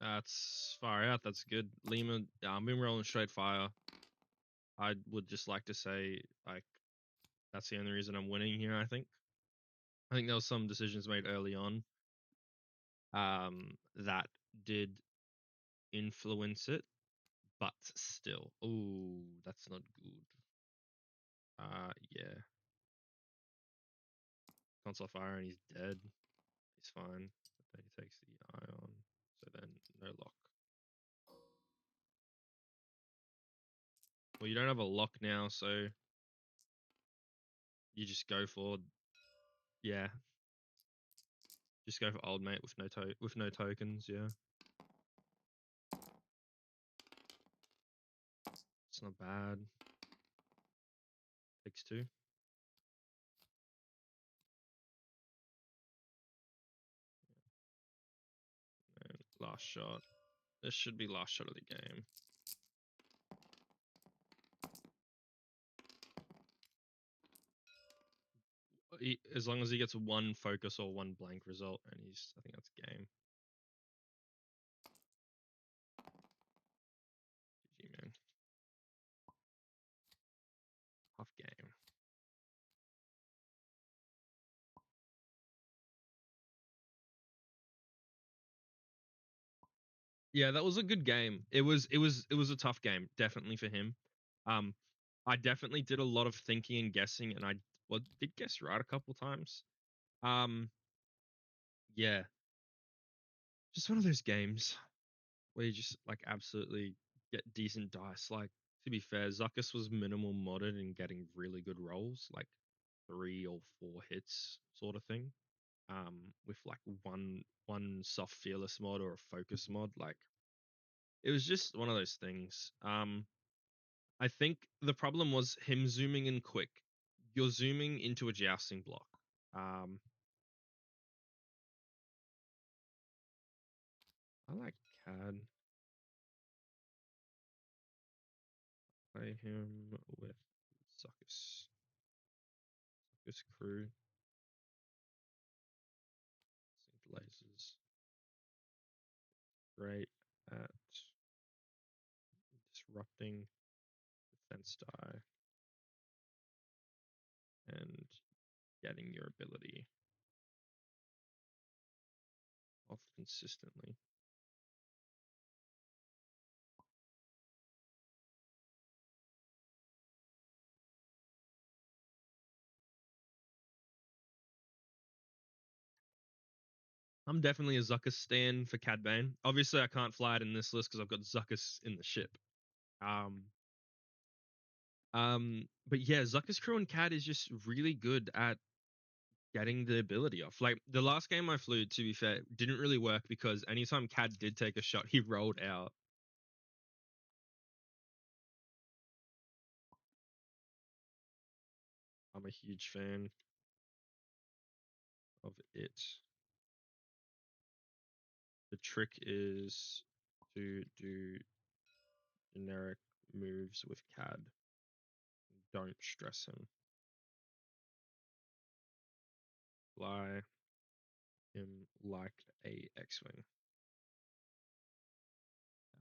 That's far out. That's good. Lima, I've been rolling straight fire. I would just like to say, like, that's the only reason I'm winning here, I think. I think there was some decisions made early on that did influence it, but still. Oh, that's not good. Yeah. Console fire and he's dead. He's fine. But he takes the ion. So then no lock. Well, you don't have a lock now, so you just go for, yeah. Just go for old mate with no tokens, yeah. It's not bad. Takes 2. And last shot. This should be last shot of the game. As long as he gets 1 focus or 1 blank result, and I think that's game. GG, man. Half game. Yeah, that was a good game. It was a tough game, definitely for him. I definitely did a lot of thinking and guessing, and I did guess right a couple times. Yeah, just one of those games where you just like absolutely get decent dice. Like, to be fair, Zuckus was minimal modded and getting really good rolls, like 3 or 4 hits sort of thing. With like one soft fearless mod or a focus mod. Like, it was just one of those things. I think the problem was him zooming in quick. You're zooming into a jousting block. I like Cad. Play him with Zuckus. Zuckus crew. Sync lasers. Great at disrupting defense die and getting your ability off consistently. I'm definitely a Zuckus stan for Cad Bane. Obviously, I can't fly it in this list because I've got Zuckus in the ship. But yeah, Zuckus Crew and Cad is just really good at getting the ability off. Like the last game I flew, to be fair, didn't really work because anytime Cad did take a shot, he rolled out. I'm a huge fan of it. The trick is to do generic moves with Cad. Don't stress him. Fly him like a X-Wing.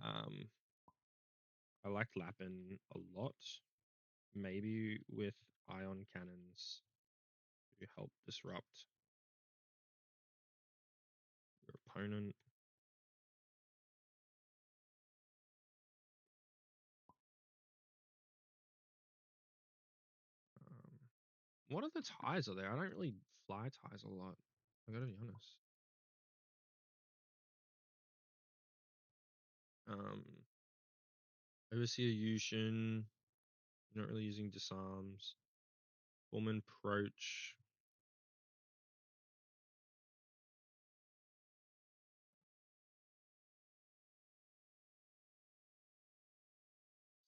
I like Lappin a lot. Maybe with ion cannons to help disrupt your opponent. What are the ties are there? I don't really fly ties a lot. I gotta be honest. Um, Overseer Yushin, not really using disarms. Woman Approach.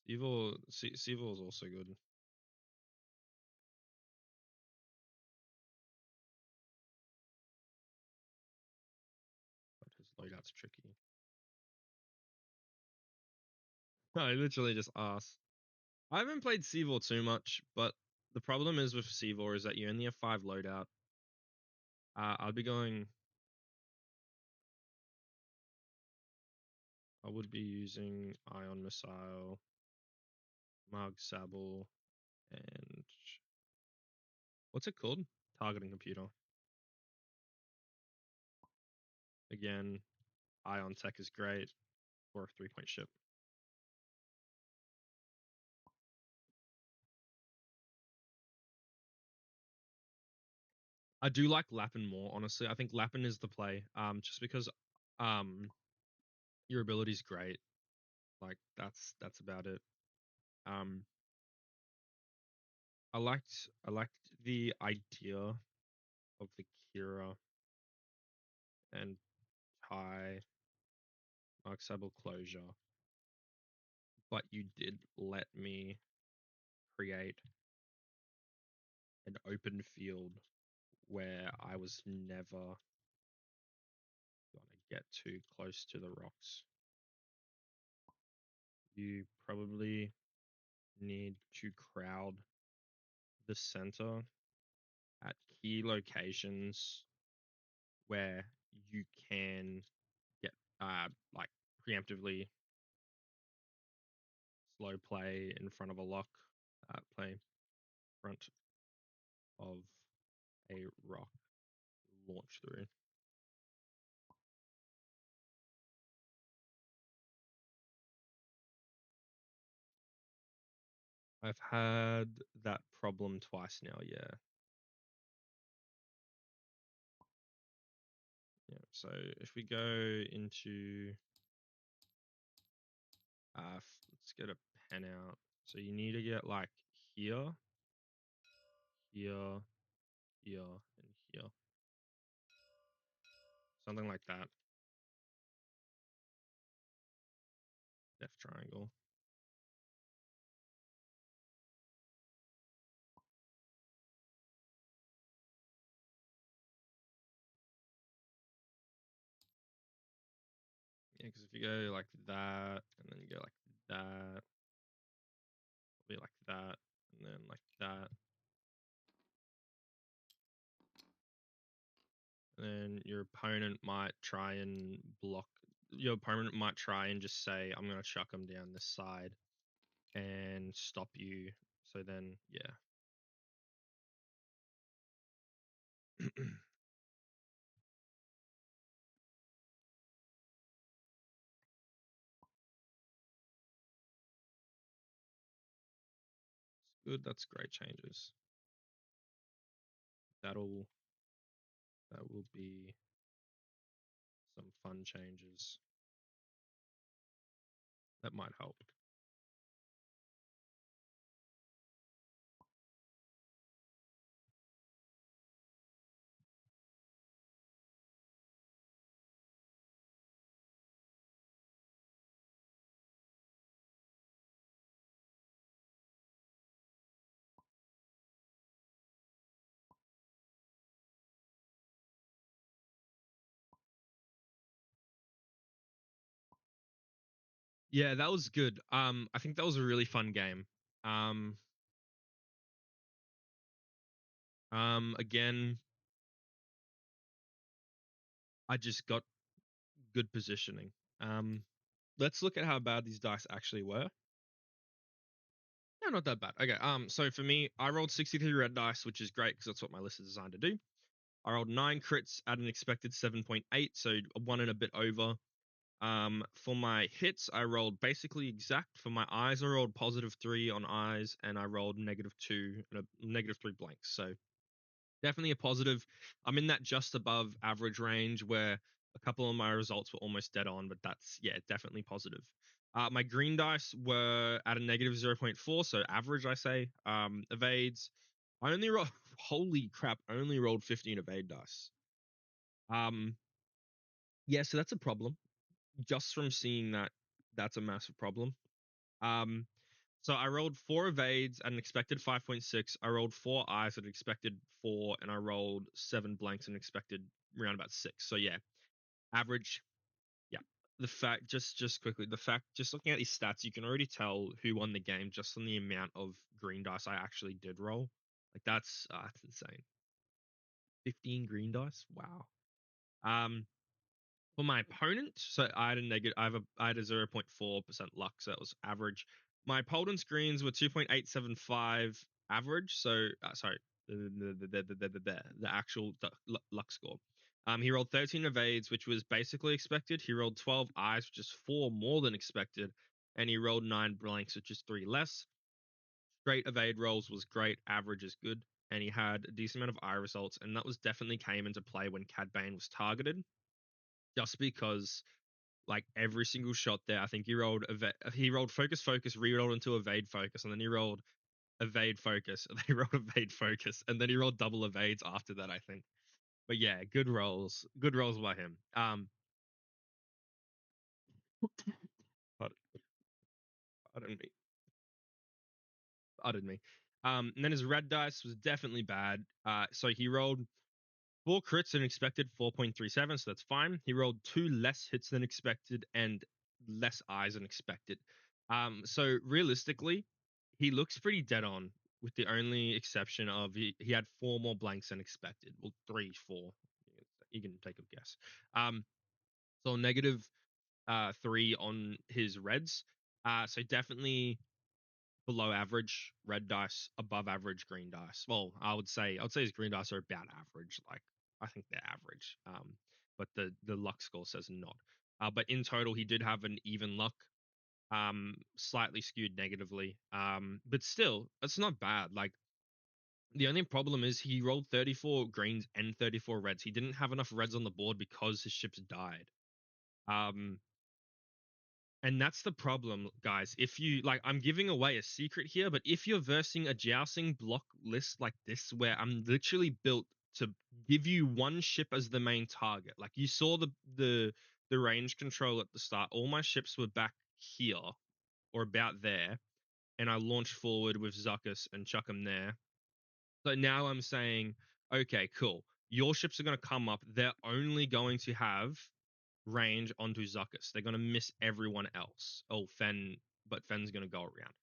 Sevil is also good. But his loadout's tricky. I literally just asked. I haven't played Sevil too much, but the problem is with Sevil is that you only have 5 loadout. I'd be going. I would be using Ion Missile, Marg Sable, and what's it called? Targeting Computer. Again, Ion Tech is great for a 3-point ship. I do like Lappin more, honestly. I think Lappin is the play. Just because your ability's great. Like that's about it. Um I liked the idea of the Kira and Tai Mark Sable closure, but you did let me create an open field where I was never gonna get too close to the rocks. You probably need to crowd the center at key locations where you can get like preemptively slow play in front of a lock, play front of a rock launch through. I've had that problem twice now, yeah. Yeah, so if we go into Let's get a pen out. So you need to get like here, here, here, and here. Something like that. Left triangle. Yeah, because if you go like that, and then you go like that, be like that, and then like that. And then your opponent might try and block. Your opponent might try and just say, I'm going to chuck them down this side and stop you. So then, yeah. Good. That's great changes. That will be some fun changes. That might help. Yeah, that was good. I think that was a really fun game. Again, I just got good positioning. Let's look at how bad these dice actually were. No, not that bad. Okay. So for me, I rolled 63 red dice, which is great because that's what my list is designed to do. I rolled 9 crits at an expected 7.8, so one and a bit over. For my hits, I rolled basically exact. For my eyes, I rolled +3 on eyes, and I rolled -2 and a -3 blanks. So definitely a positive. I'm in that just above average range where a couple of my results were almost dead on, but that's, yeah, definitely positive. My green dice were at a -0.4, so average, I say. Evades, I only rolled, holy crap, I only rolled 15 evade dice. Yeah, so that's a problem. Just from seeing that, that's a massive problem. Um, so I rolled 4 evades at an expected 5.6. I rolled 4 eyes at an expected 4, and I rolled 7 blanks and expected around about 6. So yeah, average. Yeah. The fact, just quickly, the fact, just looking at these stats, you can already tell who won the game just on the amount of green dice I actually did roll. Like that's insane. 15 green dice. Wow. Um, For my opponent, so I had a negative. I had a 0.4% luck, so that was average. My opponent's greens were 2.875 average. So sorry, the actual luck score. He rolled 13 evades, which was basically expected. He rolled 12 eyes, which is 4 more than expected, and he rolled 9 blanks, which is 3 less. Straight evade rolls was great. Average is good, and he had a decent amount of eye results, and that was definitely came into play when Cad Bane was targeted, just because like every single shot there, I think he rolled focus focus, re-rolled into evade focus, and then he rolled evade focus, and then he rolled evade focus, and then he rolled double evades after that, I think. But yeah, good rolls by him. Pardon, pardon me, pardon me. And then his red dice was definitely bad. So he rolled 4 crits and expected 4.37, so that's fine. He rolled 2 less hits than expected and less eyes than expected. So realistically, he looks pretty dead on, with the only exception of he had 4 more blanks than expected. Well, 3, 4. You can take a guess. So negative 3 on his reds. So definitely below average red dice, above average green dice. Well, I would say his green dice are about average. Like I think they're average. But the luck score says not. But in total, he did have an even luck. Slightly skewed negatively. But still, it's not bad. Like the only problem is he rolled 34 greens and 34 reds. He didn't have enough reds on the board because his ships died. Um, And that's the problem, guys. If you like, I'm giving away a secret here, but if you're versing a jousting block list like this, where I'm literally built to give you one ship as the main target, like you saw the range control at the start, all my ships were back here or about there, and I launch forward with Zuckus and chuck them there. So now I'm saying, okay, cool. Your ships are going to come up. They're only going to have range onto Zuckus. They're going to miss everyone else. Oh, but Fenn's going to go around,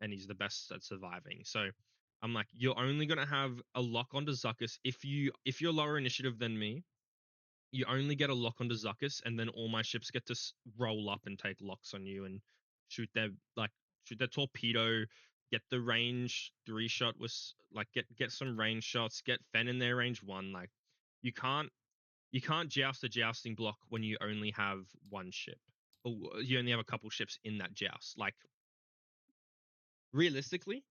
and he's the best at surviving. So I'm like, you're only going to have a lock onto Zuckus if you're lower initiative than me. You only get a lock onto Zuckus, and then all my ships get to roll up and take locks on you and shoot their like shoot their torpedo, get the range 3-shot with like get some range shots, get Fenn in their range 1. Like you can't you can't joust a jousting block when you only have one ship. Or you only have a couple ships in that joust. Like realistically,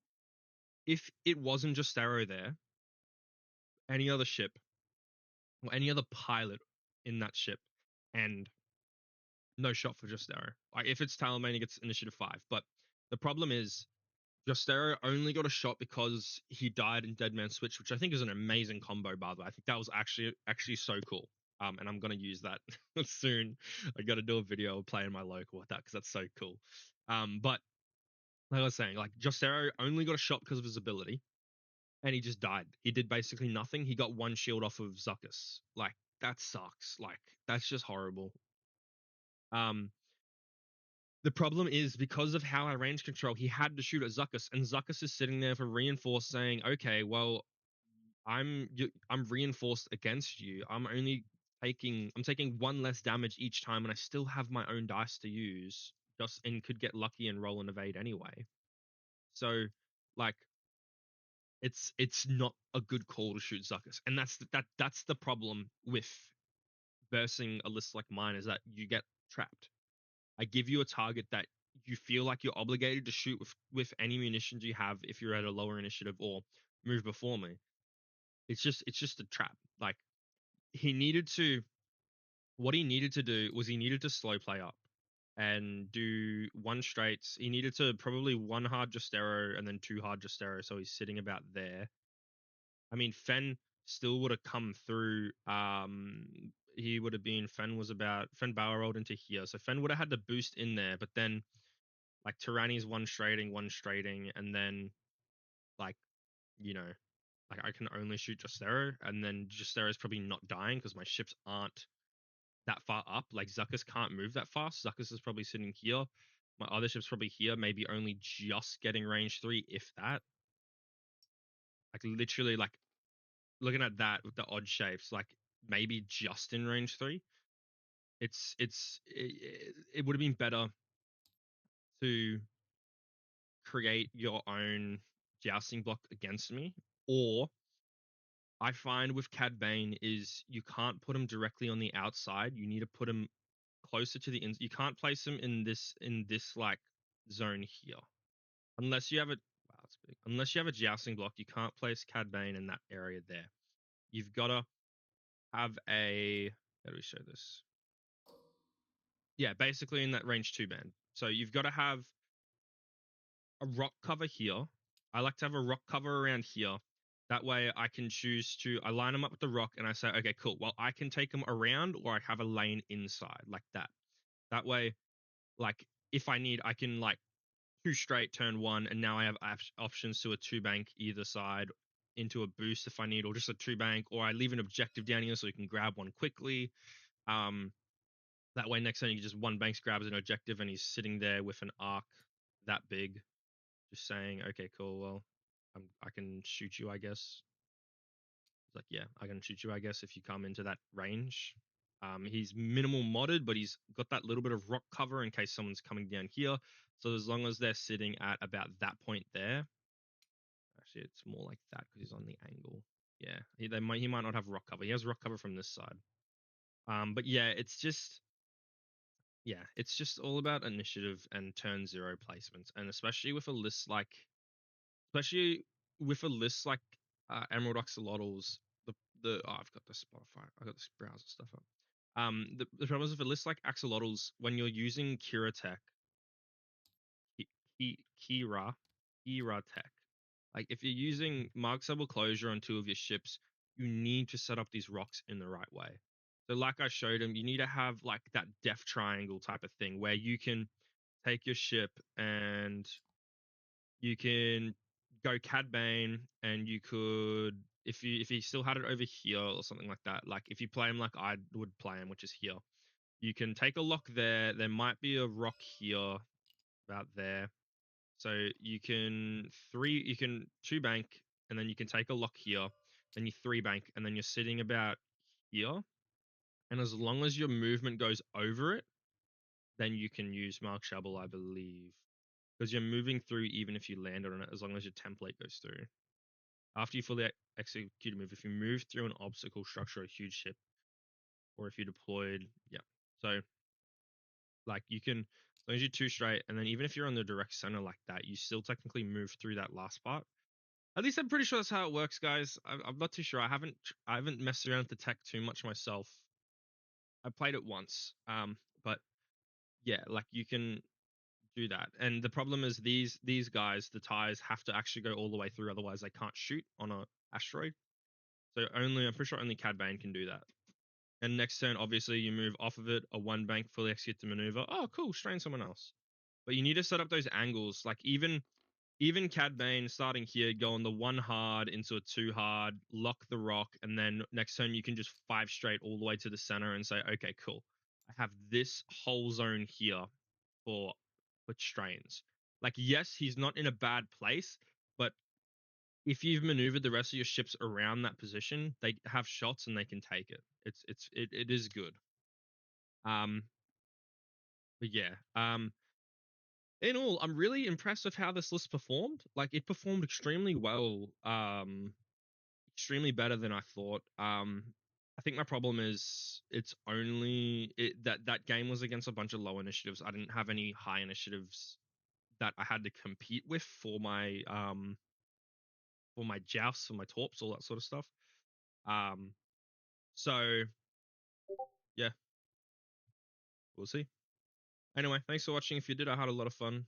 if it wasn't just Arrow there, any other ship or any other pilot in that ship, and no shot for Justero. Like if it's Talonmane, he gets initiative 5. But the problem is Justero only got a shot because he died in Dead Man Switch, which I think is an amazing combo, by the way. I think that was actually so cool. And I'm gonna use that soon. I got to do a video playing my local with that because that's so cool. But like I was saying, like Justero only got a shot because of his ability, and he just died. He did basically nothing. He got one shield off of Zuckus. Like that sucks. Like that's just horrible. Um, The problem is because of how I range control, he had to shoot at Zuckus, and Zuckus is sitting there for reinforced, saying, "Okay, well, I'm reinforced against you. I'm taking one less damage each time, and I still have my own dice to use, just and could get lucky and roll and evade anyway. So, like, it's not a good call to shoot Zuckus, and that's the problem with versing a list like mine is that you get trapped. I give you a target that you feel like you're obligated to shoot with any munitions you have if you're at a lower initiative or move before me. It's just a trap. Like he needed to what he needed to do was he needed to slow play up and do one straights. He needed to probably one hard Justero and then two hard Justero, so he's sitting about there. I mean, Fen still would have come through. He would have been Fen barrel rolled into here, so Fen would have had to boost in there, but then like Tyranny's one straighting, and then like you know, like I can only shoot Justero, and then Justero's probably not dying because my ships aren't that far up. Like Zuckus can't move that fast. Zuckus is probably sitting here. My other ship's probably here, maybe only just getting range 3, if that. Like literally, like looking at that with the odd shapes, like maybe just in range 3. It would have been better to create your own jousting block against me, or I find with Cad Bane is you can't put him directly on the outside. You need to put him closer to the ins. You can't place him in this like zone here unless you have a wow, that's big. Unless you have a jousting block. You can't place Cad Bane in that area there. You've got to have a. How do we show this? Yeah, basically in that range 2 band. So you've got to have a rock cover here. I like to have a rock cover around here. That way I can choose to, I line them up with the rock and I say, okay, cool. Well, I can take them around or I have a lane inside like that. That way, like, if I need, I can like 2 straight turn 1 and now I have options to a 2 bank either side into a boost if I need, or just a 2 bank, or I leave an objective down here so you can grab one quickly. That way next time you just one banks grabs an objective and he's sitting there with an arc that big just saying, okay, cool, well, I can shoot you, I guess. It's like, yeah, I can shoot you, I guess, if you come into that range. He's minimal modded, but he's got that little bit of rock cover in case someone's coming down here. So as long as they're sitting at about that point there, actually, it's more like that because he's on the angle. Yeah, he might not have rock cover. He has rock cover from this side. But yeah, it's just all about initiative and turn 0 placements, and especially with a list like Emerald Axolotls, I've got the Spotify, I've got this browser stuff up. The problem is if a list like Axolotls, when you're using Kira Tech, Kira Tech, like if you're using Mark Subtle Closure on two of your ships, you need to set up these rocks in the right way. So like I showed him, you need to have like that death triangle type of thing where you can take your ship and you can go Cad Bane and you could if he still had it over here or something like that, like if you play him like I would play him, which is here, you can take a lock there. There might be a rock here about there. So you can two bank and then you can take a lock here, then you three bank and then you're sitting about here. And as long as your movement goes over it, then you can use Mark Shovel, I believe. Because you're moving through even if you landed on it, as long as your template goes through. After you fully execute a move, if you move through an obstacle structure, a huge ship, or if you deployed, yeah. So like you can, as long as you're two straight, and then even if you're on the direct center like that, you still technically move through that last part. At least I'm pretty sure that's how it works, guys. I'm not too sure. I haven't messed around with the tech too much myself. I played it once, but yeah, like you can do that. And the problem is these guys, the tires have to actually go all the way through, otherwise they can't shoot on a asteroid. So only I'm pretty sure only Cad Bane can do that. And next turn, obviously, you move off of it, a one bank fully execute the maneuver. Oh, cool, strain someone else. But you need to set up those angles. Like even Cad Bane starting here, go on the one hard into a two hard, lock the rock, and then next turn you can just five straight all the way to the center and say, okay, cool. I have this whole zone here for strains. Like, yes, he's not in a bad place, but if you've maneuvered the rest of your ships around that position, they have shots and they can take it. It is good. Um, but yeah. In all, I'm really impressed with how this list performed. Like, it performed extremely well. Extremely better than I thought. I think my problem is it's only that game was against a bunch of low initiatives. I didn't have any high initiatives that I had to compete with for my jousts, for my torps, all that sort of stuff. Um, so yeah, we'll see. Anyway, thanks for watching. If you did, I had a lot of fun.